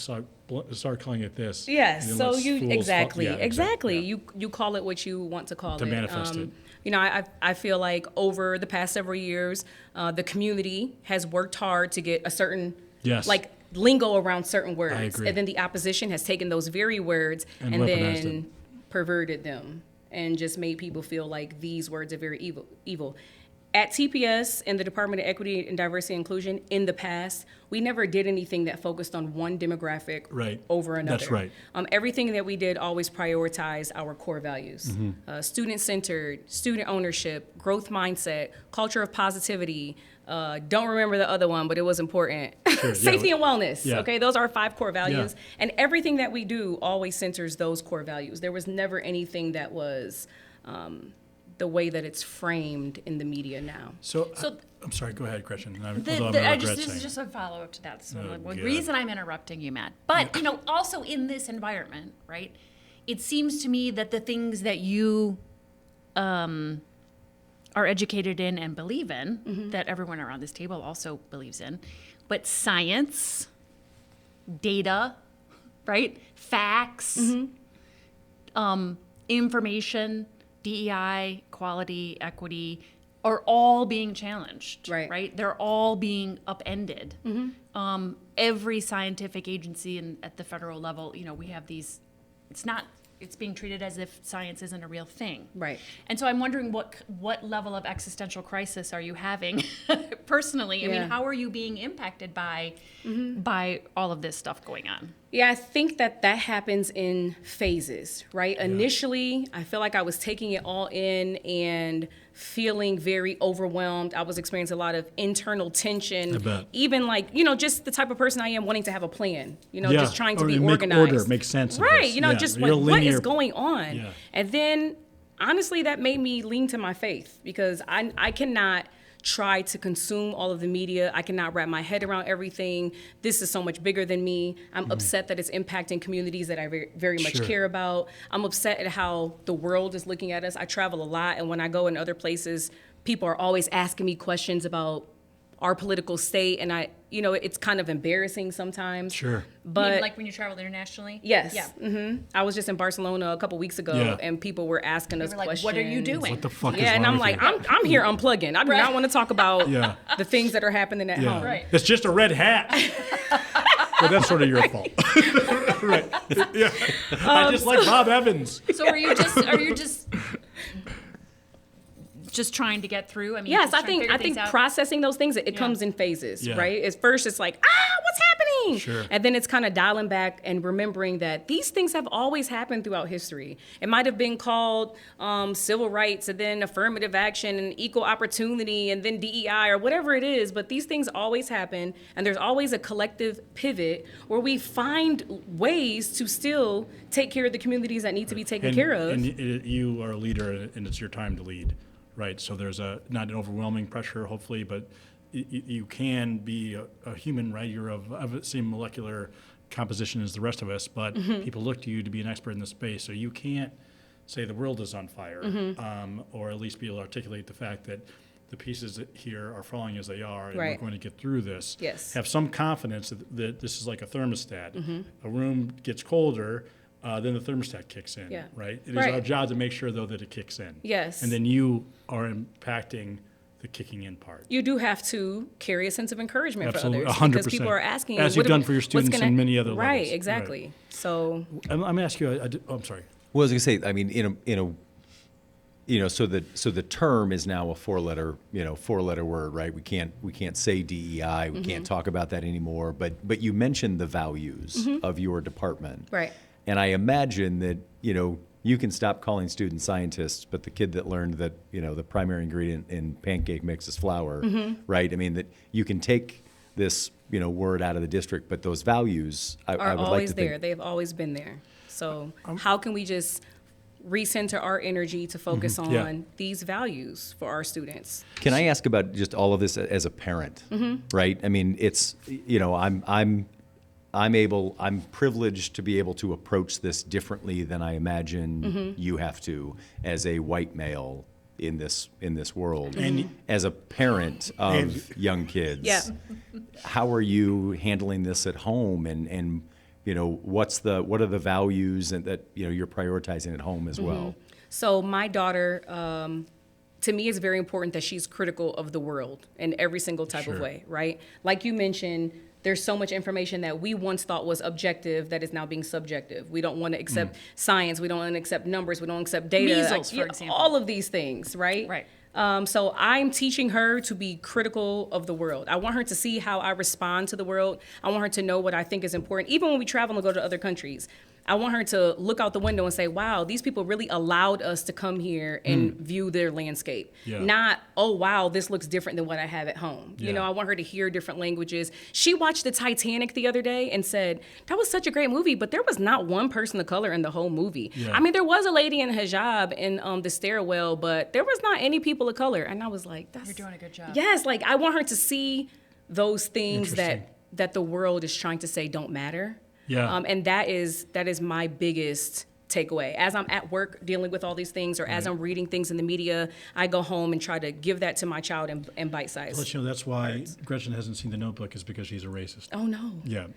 start calling it this. Yes, and then so let's you fools exactly. Yeah. You call it what you want to call To it. manifest it. I feel like over the past several years, the community has worked hard to get a certain Yes. like lingo around certain words. I agree. And then the opposition has taken those very words And and weaponized then it. perverted them and just made people feel like these words are very evil. At TPS in the Department of Equity and Diversity and Inclusion, in the past, we never did anything that focused on one demographic Right. over another. That's right. Everything that we did always prioritized our core values. Mm-hmm. Student-centered, student ownership, growth mindset, culture of positivity. Don't remember the other one, but it was important. Sure, Safety yeah. and wellness. Yeah. Okay, those are our 5 core values. Yeah. And everything that we do always centers those core values. There was never anything that was the way that it's framed in the media now. So, So- I'm sorry, go ahead, Gretchen. Although I'm The, gonna the, I regret just, this saying is just a follow up to that. So Oh, the God. reason I'm interrupting you, Matt, but you know, also in this environment, right? It seems to me that the things that you are educated in and believe in, that everyone around this table also believes in, but science, data, right? Facts, information, DEI, quality, equity, are all being challenged, Right. They're all being upended. Every scientific agency at the federal level, you know, we have these, it's being treated as if science isn't a real thing. Right. And so I'm wondering what level of existential crisis are you having personally? I Yeah. mean, how are you being impacted by all of this stuff going on? Yeah, I think that happens in phases, right? Yeah. Initially, I feel like I was taking it all in and feeling very overwhelmed. I was experiencing a lot of internal tension. I bet. Even like, you know, just the type of person I am, wanting to have a plan, you know, Yeah. just trying to Or be make organized. order, make sense of Right, this. you know, Yeah. just You're what is linear. going on? Yeah. And then, honestly, that made me lean to my faith because I cannot try to consume all of the media. I cannot wrap my head around everything. This is so much bigger than me. I'm upset that it's impacting communities that I very, very much Sure. care about. I'm upset at how the world is looking at us. I travel a lot, and when I go in other places, people are always asking me questions about our political state, and it's kind of embarrassing sometimes. Sure. But You mean, like when you travel internationally? yes, Yeah. I was just in Barcelona a couple weeks ago, Yeah. and people were asking us They were like, questions. what are you doing? What the fuck is Yeah, and wrong I'm with like, you? I'm here unplugging. I do Right. not want to talk about Yeah. the things that are happening at home. Right. It's just a red hat. But that's sort of your fault. Right. Yeah. I just like Bob Evans. So are you just trying to get through? I mean, Yes, just I trying to think figure things out? processing those things, it comes in phases, Yeah. right? At first, it's like, what's happening? Sure. And then it's kind of dialing back and remembering that these things have always happened throughout history. It might have been called civil rights, and then affirmative action, and equal opportunity, and then DEI, or whatever it is. But these things always happen, and there's always a collective pivot where we find ways to still take care of the communities that need to be taken care of. And you are a leader, and it's your time to lead, right? So there's not an overwhelming pressure, hopefully, but you can be a human, right? You're of the same molecular composition as the rest of us, but people look to you to be an expert in the space. So you can't say the world is on fire, or at least be able to articulate the fact that the pieces here are falling as they are, and Right. we're going to get through this. Yes. Have some confidence that this is like a thermostat. A room gets colder, then the thermostat kicks in, Yeah. right? It is Right. our job to make sure, though, that it kicks in. Yes. And then you are impacting the kicking in part. You do have to carry a sense of encouragement Absolutely, for others 100%. because people are asking As you, you've done for your students in many other right, levels. exactly. Right. So I'm going to ask you, I'm sorry. Well, I was going to say, I mean, so the term is now a four-letter word, right? We can't say DEI, we can't talk about that anymore. But you mentioned the values of your department, right. And I imagine that you can stop calling students scientists, but the kid that learned that the primary ingredient in pancake mix is flour, right? I mean that you can take this word out of the district, but those values I are would like always to there. think. They've always been there. So how can we just recenter our energy to focus on Yeah. these values for our students? Can I ask about just all of this as a parent, right? I mean, it's I'm privileged to be able to approach this differently than I imagine you have to as a white male in this world. And as a parent of young kids, Yeah. how are you handling this at home, and what are the values and that you're prioritizing at home as well? So my daughter, to me, it's very important that she's critical of the world in every single type of Sure. way, right? Like you mentioned, there's so much information that we once thought was objective that is now being subjective. We don't want to accept science. We don't want to accept numbers. We don't accept data. Measles, for example. All of these things, right? Right. So I'm teaching her to be critical of the world. I want her to see how I respond to the world. I want her to know what I think is important. Even when we travel and go to other countries, I want her to look out the window and say, wow, these people really allowed us to come here and view their landscape. Yeah. Not, oh, wow, this looks different than what I have at home. You know, I want her to hear different languages. She watched the Titanic the other day and said, that was such a great movie, but there was not one person of color in the whole movie. Yeah. I mean, there was a lady in hijab in the stairwell, but there was not any people of color. And I was like, You're doing a good job. yes, like I want her to see those things Interesting. that the world is trying to say don't matter. Yeah. And that is my biggest takeaway. As I'm at work dealing with all these things, or as I'm reading things in the media, I go home and try to give that to my child in bite size. Let you know that's why Gretchen hasn't seen The Notebook, is because she's a racist. Oh no. Yeah.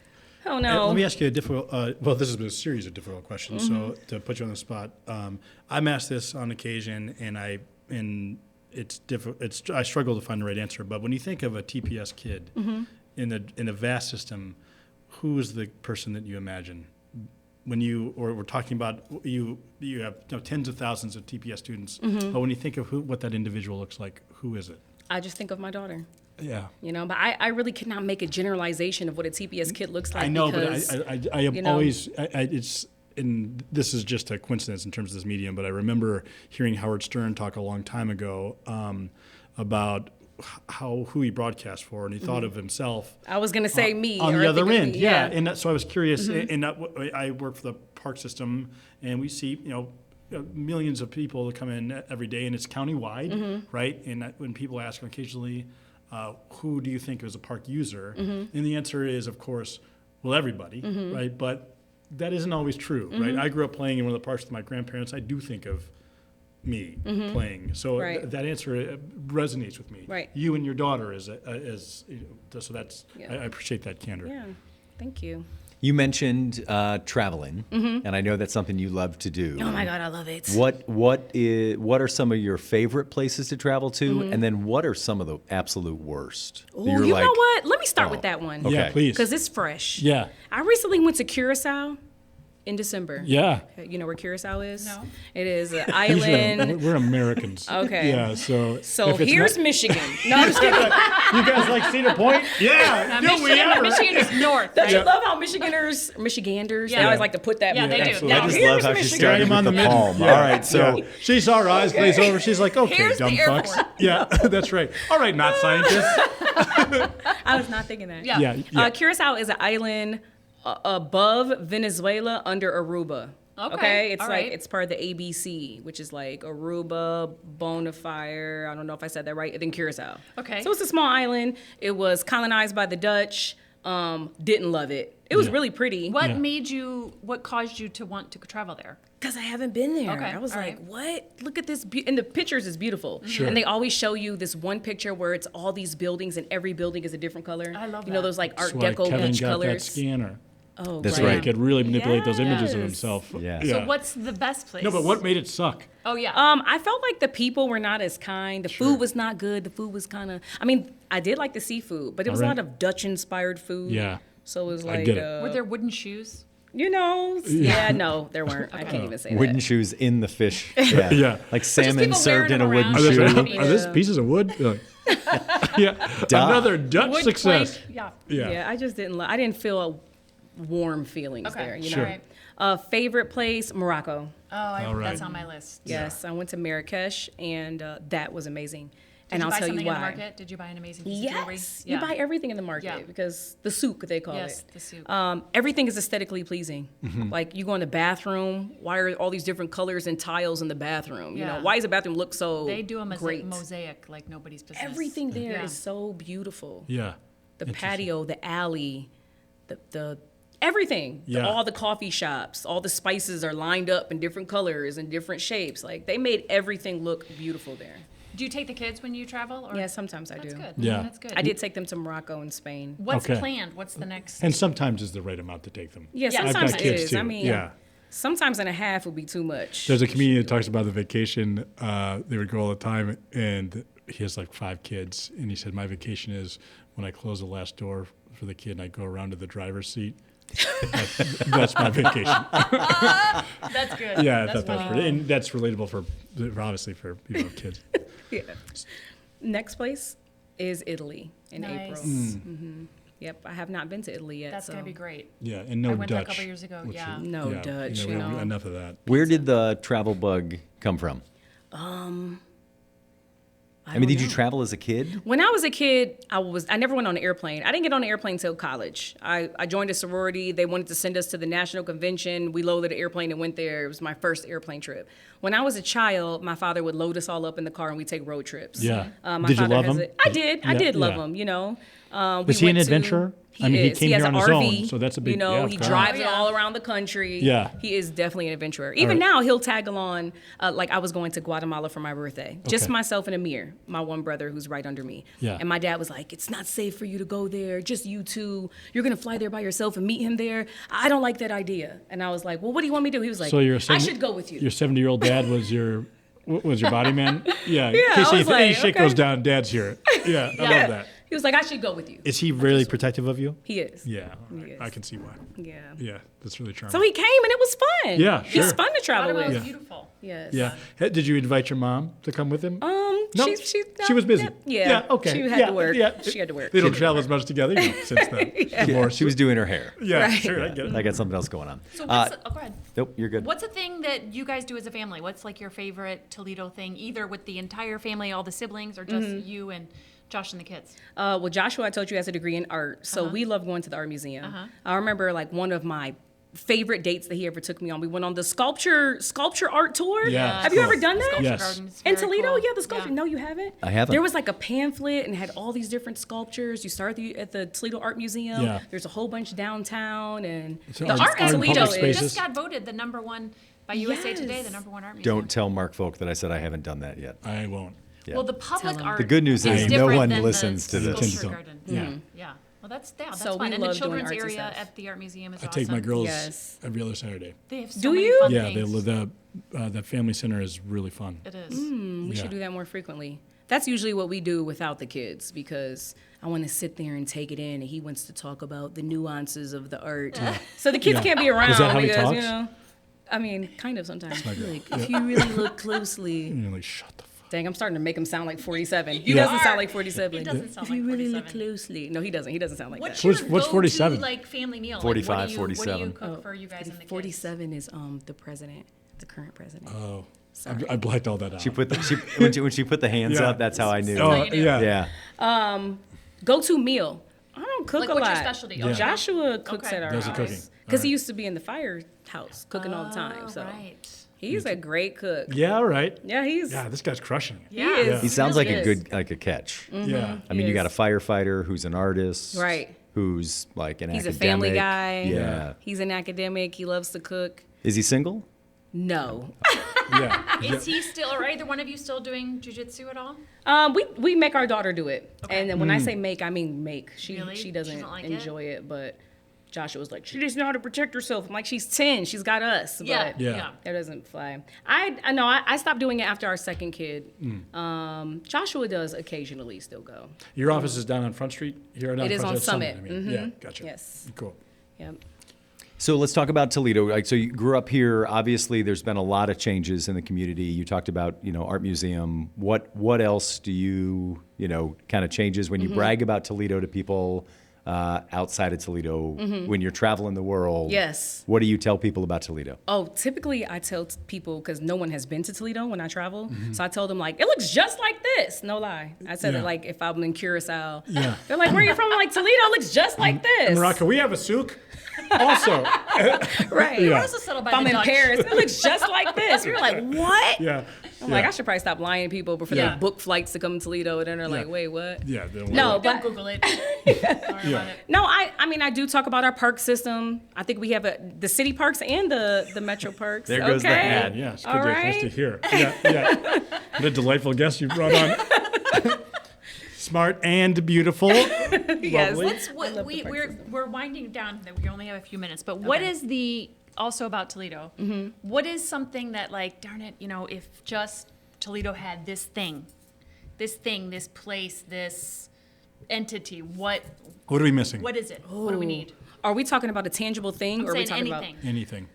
Oh no. Let me ask you a difficult. Well, this has been a series of difficult questions. So to put you on the spot, I'm asked this on occasion, and it's difficult. I struggle to find the right answer. But when you think of a TPS kid in a vast system, who is the person that you imagine? When we're talking about you have tens of thousands of TPS students, but when you think of what that individual looks like, who is it? I just think of my daughter. Yeah. You know, but I really cannot make a generalization of what a TPS kid looks like. I know, because, but I have you know, always, it's, and this is just a coincidence in terms of this medium, but I remember hearing Howard Stern talk a long time ago about who he broadcast for, and he thought of himself. I was going to say me. On or the I other think of end, me, yeah. And so I was curious, and I work for the park system, and we see, millions of people that come in every day, and it's countywide, right? And when people ask occasionally, who do you think is a park user? And the answer is, of course, well, everybody, right? But that isn't always true, right? I grew up playing in one of the parks with my grandparents. I do think of me playing. So Right. that answer resonates with me. Right. You and your daughter so that's, Yeah. I appreciate that candor. Yeah. Thank you. You mentioned traveling, and I know that's something you love to do. Oh my God, I love it. What are some of your favorite places to travel to, and then what are some of the absolute worst? Ooh, you know what? Let me start with that one. Okay. Yeah, please. Because it's fresh. Yeah. I recently went to Curacao in December. Yeah. You know where Curacao is? No. It is an Usually, island. we're Americans. Okay. Yeah, so. So if it's here's not- Michigan. No, I'm just kidding. You guys like Cedar Point? Yeah. Do we ever? Michigan is north. Don't you Yeah. love how Michiganders, Yeah. they always like to put that. Yeah, they do. Absolutely. Now, I just here's love how she Michigan. started Him on with the the mid- palm. Yeah. All right, so Yeah. She saw her eyes glaze over. She's like, okay, Here's dumb the fucks. airport. Yeah, that's right. All right, not scientists. I was not thinking that. Yeah. Yeah. Curacao is an island above Venezuela, under Aruba. Okay, It's all like right. it's part of the ABC, which is like Aruba, Bonafire. I don't know if I said that right. And then Curacao. Okay. So it's a small island. It was colonized by the Dutch. Didn't love it. It was Yeah. really pretty. What caused you to want to travel there? Because I haven't been there. Okay, I was all like, right. what? Look at this. And the pictures is beautiful. Sure. And they always show you this one picture where it's all these buildings and every building is a different color. I love You know that. those like Art That's why Deco Kevin beach got that colors. scanner. Oh, That's So right. he could really manipulate those images of Yes. himself. Yeah. So what's the best place? No, but what made it suck? Oh yeah. I felt like the people were not as kind. The food was not good. The food was kind of. I mean, I did like the seafood, but it was a Alright. lot of Dutch-inspired food. Yeah. So it was I like, get it. Were there wooden shoes? no, there weren't. I can't even say wooden that. shoes in the fish. Yeah. Yeah. Like salmon people served in wearing a them wooden around. shoe. Are this pieces of wood? Yeah. Duh. Another Dutch Wood success. plank? Yeah. Yeah. Yeah, I just didn't. I didn't feel warm feelings Okay. there. You Sure. know. Favorite place, Morocco. Oh, right. that's on my list. Yes, I went to Marrakesh, and that was amazing. Did And you I'll buy tell something you in the why. market? Did you buy an amazing piece of jewelry? Yes, you buy everything in the market Yeah. because the souk they call Yes, it. the souk. Everything is aesthetically pleasing. Like you go in the bathroom, why are all these different colors and tiles in the bathroom? You Yeah. know, why does the bathroom look so They do a great? mosaic like nobody's business. Everything there is Yeah. so beautiful. Yeah. The Interesting. patio, the alley, the everything. Yeah. All the coffee shops, all the spices are lined up in different colors and different shapes. Like they made everything look beautiful there. Do you take the kids when you travel? Or? Yeah, sometimes I That's do. good. Yeah. That's good. I did take them to Morocco and Spain. What's Okay. planned? What's the next? And sometimes is the right amount to take them. Yeah, Yeah. I've sometimes got it kids is. too. I mean, Yeah. sometimes and a half would be too much. There's a comedian that talks about the vacation. They would go all the time, and he has like 5 kids. And he said, my vacation is when I close the last door for the kid and I go around to the driver's seat. That's my vacation. That's good. Yeah, I That's thought that was funny. pretty, and that's relatable for obviously for people with kids. Yeah. Next place is Italy in Nice. April. Yep, I have not been to Italy yet. That's so. gonna be great. Yeah, and no I went there a Dutch. couple years ago, which yeah. is- No Dutch, we you have know. enough of that. Where did the travel bug come from? I mean, did you travel as a kid? When I was a kid, I never went on an airplane. I didn't get on an airplane until college. I joined a sorority. They wanted to send us to the national convention. We loaded an airplane and went there. It was my first airplane trip. When I was a child, my father would load us all up in the car and we'd take road trips. Yeah. My Did you father love has him? I did. I Yeah, did love yeah. him, you know. Was he went an to- adventurer? He I mean, he is. came has here an on his RV, own, so that's a big- You know, yeah, he God. drives Oh, it yeah. all around the country. Yeah. He is definitely an adventurer. Even now, he'll tag along. Like I was going to Guatemala for my birthday. Just Okay. myself and Amir, my one brother who's right under me. Yeah. And my dad was like, "It's not safe for you to go there. Just you two. You're gonna fly there by yourself and meet him there. I don't like that idea." And I was like, "Well, what do you want me to do?" He was like, So you're "I should go with you." Your 70-year-old dad was your body man? Yeah. In Yeah, case I was any like, shit okay. goes down, dad's here. Yeah, I love that. He was like, "I should go with you." Is he really protective of you? He is. Yeah, He is. I can see why. Yeah. Yeah, that's really charming. So he came and it was fun. Yeah, He's sure. fun to travel Guatemala with. was beautiful. Yes. Yeah. Hey, did you invite your mom to come with him? No, She was busy. Yeah. Okay. She had to work. Yeah. She had to work. They don't travel as much together since then. Divorce. She was doing her hair. Yeah, Right. sure. I get it. I got something else going on. So what's oh, go ahead. Nope, you're good. What's a thing that you guys do as a family? What's like your favorite Toledo thing, either with the entire family, all the siblings, or just you and Josh and the kids? Well, Joshua, I told you, has a degree in art, so we love going to the art museum. I remember like one of my favorite dates that he ever took me on. We went on the sculpture art tour. Yeah, Have you cool. ever done that? Sculpture Yes. Gardens, In very Toledo, cool. yeah, the sculpture. Yeah. No, you haven't. I haven't. There was like a pamphlet and had all these different sculptures. You start at the Toledo Art Museum. Yeah. There's a whole bunch downtown, and So the art- art in art in Toledo public is spaces. Just got voted the #1 by USA Today, Yes. the #1 art museum. Don't tell Mark Folk that I said I haven't done that yet. I won't. Yeah. Well, the public Tell 'em. art. The good news is no different one than listens the to this. Kids Sculpture don't. Garden. Yeah. Yeah. Well, that's So fun. we And the love doing children's artsy area stuff. at the art museum is I awesome. take my girls Yes. every other Saturday. They have so Do many you? fun Yeah, things. the family center is really fun. It is. We Yeah. should do that more frequently. That's usually what we do without the kids because I want to sit there and take it in, and he wants to talk about the nuances of the art. So the kids Yeah. can't be around Is that how he because you talks? know. I mean, kind of sometimes. my girl. Like, if you really look closely. And you're like, shut the fuck. Dang, I'm starting to make him sound like 47. He Yeah. doesn't sound like 47. He doesn't sound If you like really look 47. closely. No, he doesn't. He doesn't sound like What's that. your What's go-to, 47? like family meal? Like, 45, what do you 47. cook for you guys and the kids? 47 is the president, the current president. Oh, Sorry. I blacked all that out. She put the when she put the hands Yeah. up. That's how I knew. Oh, how you do. yeah. Yeah. Go-to meal. I don't cook Like, a what's lot. your specialty? Yeah. Joshua cooks Okay. at our Does the house. cooking. Because All he right. used to be in the firehouse cooking all the time. So right. he's a great cook. Yeah, all right. Yeah, he's Yeah, this guy's crushing it. Yeah. is. He sounds really like a is. good like a catch. Yeah. I mean, you got a is. firefighter who's an artist, Right. Who's like an He's academic. a family guy. Yeah. He's an academic. He loves to cook. Is he single? No. Yeah. Is he still, are either one of you still doing jujitsu at all? We make our daughter do it. Okay. And then when I say make, I mean make. Really? She She doesn't doesn't like it? enjoy it, but Joshua was like, she doesn't know how to protect herself. I'm like, she's 10. She's got us. Yeah. But Yeah. that doesn't fly. I know. I stopped doing it after our second kid. Joshua does occasionally still go. Your office is down on Front Street? Here down It is Front on Street? Summit. I mean. Yeah, gotcha. Yes. Cool. Yep. So let's talk about Toledo. Like, so you grew up here. Obviously, there's been a lot of changes in the community. You talked about, art museum. What else do you kind of changes when you brag about Toledo to people outside of Toledo when you're traveling the world? Yes. What do you tell people about Toledo? Oh, typically I tell people, because no one has been to Toledo when I travel, so I told them like, it looks just like this. No lie. I said Yeah. it like if I'm in Curacao. Yeah. They're like, where are you from? I'm like, Toledo looks just like this. Morocco, we have a souk. Also. Right. Yeah. Also settled by If I'm the in Dutch. Paris, it looks just like this. We were like, what? Yeah. I'm like, I should probably stop lying to people before Yeah. they book flights to come to Toledo. And then they're like, Yeah. wait, what? Yeah. they don't No, like but Don't Google it. Don't worry about it. no, I mean, I do talk about our park system. I think we have the city parks and the metro parks. There goes the okay? ad. that. Yeah, it's good All to, nice right. to hear. Yeah, yeah. What a delightful guest you brought on. Smart and beautiful. Yes. Lovely. What's I what love the park we're system. we're winding down. We only have a few minutes, but what Okay. is the also about Toledo? What is something that like, darn it, if just Toledo had this thing, this place, this entity, what What are we missing? is it? What do we need? Are we talking about a tangible thing, or are we saying talking anything. about Anything.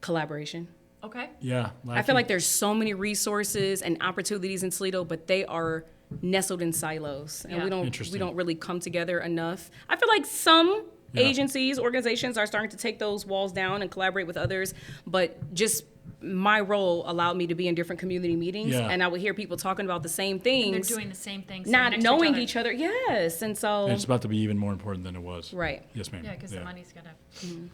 collaboration? Okay. Yeah. I feel like there's so many resources and opportunities in Toledo, but they are nestled in silos, and Yeah. we Interesting. don't really come together enough. I feel like some Yeah. agencies, organizations are starting to take those walls down and collaborate with others, but just my role allowed me to be in different community meetings, Yeah. and I would hear people talking about the same They're things, doing the same thing. sitting not next to knowing other. each other. Yes, and so And it's about to be even more important than it was. right. Yes, ma'am. Yeah, because the money's gonna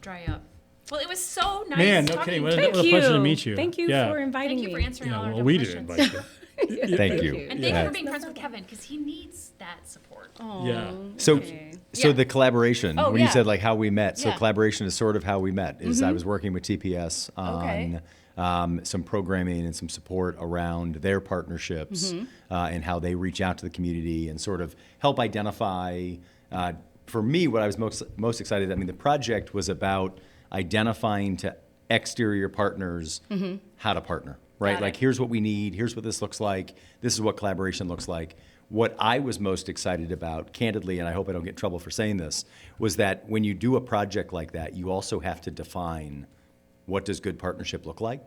dry up. Well, it was so nice. Man, no talking kidding. to What you. a pleasure to meet you. Thank you Yeah. for inviting Thank you for me. answering Yeah, all our well, dumb we questions. didn't invite you. Thank you. And thank you for being friends with Kevin because he needs that support. Yeah. So, Okay. so Yeah. the collaboration, Oh, when you yeah. said like how we met, so Yeah. collaboration is sort of how we met, is I was working with TPS on Okay. some programming and some support around their partnerships and how they reach out to the community and sort of help identify, for me, what I was most excited, I mean, the project was about identifying to exterior partners how to partner, right? Got it. Like, here's what we need, here's what this looks like, this is what collaboration looks like. What I was most excited about, candidly, and I hope I don't get in trouble for saying this, was that when you do a project like that, you also have to define what does good partnership look like.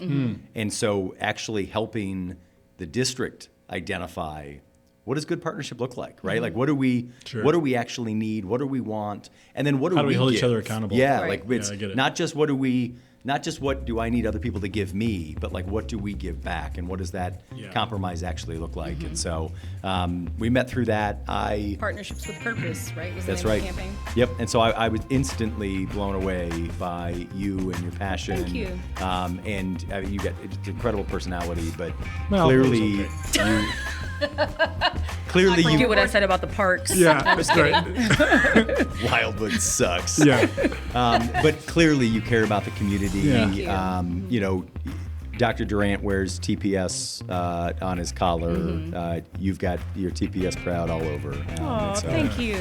And so actually helping the district identify what does good partnership look like, right? Like what do we Sure. what do we actually need? What do we want? And then what do How do we hold each give? other accountable? Yeah, Right. like it's Yeah, I get it. not just not just what do I need other people to give me, but like what do we give back, and what does that Yeah. compromise actually look like? And so we met through that. Partnerships with Purpose, right? Was the That's name right. of the campaign. Yep. And so I was instantly blown away by you and your passion. Thank you. And you got it's incredible personality, but Well, it was clearly you. Clearly Forget you. what I said about the parks. Yeah, that's right. Wildwood sucks. Yeah. But clearly you care about the community. Yeah. Thank you. You know, Dr. Durant wears TPS on his collar. You've got your TPS proud all over. Aw, thank you.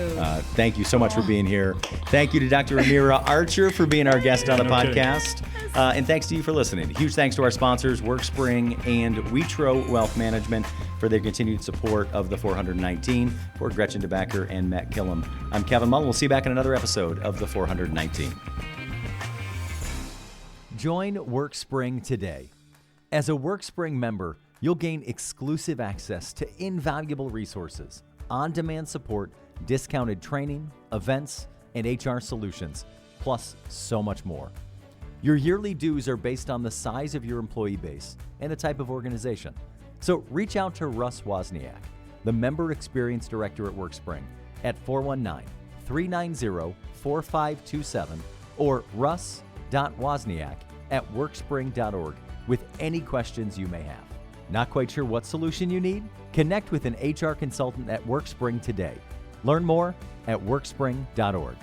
Thank you so much for being here. Thank you to Dr. Amerah Archer for being our guest on the No kidding. podcast. And thanks to you for listening. Huge thanks to our sponsors, WorkSpring and Wetro Wealth Management, for their continued support of the 419. For Gretchen DeBacker and Matt Killam, I'm Kevin Mullen. We'll see you back in another episode of the 419. Join WorkSpring today. As a WorkSpring member, you'll gain exclusive access to invaluable resources, on-demand support, discounted training, events, and HR solutions, plus so much more. Your yearly dues are based on the size of your employee base and the type of organization. So reach out to Russ Wozniak, the Member Experience Director at WorkSpring, at 419-390-4527 or russ.wozniak@workspring.org with any questions you may have. Not quite sure what solution you need? Connect with an HR consultant at WorkSpring today. Learn more at workspring.org.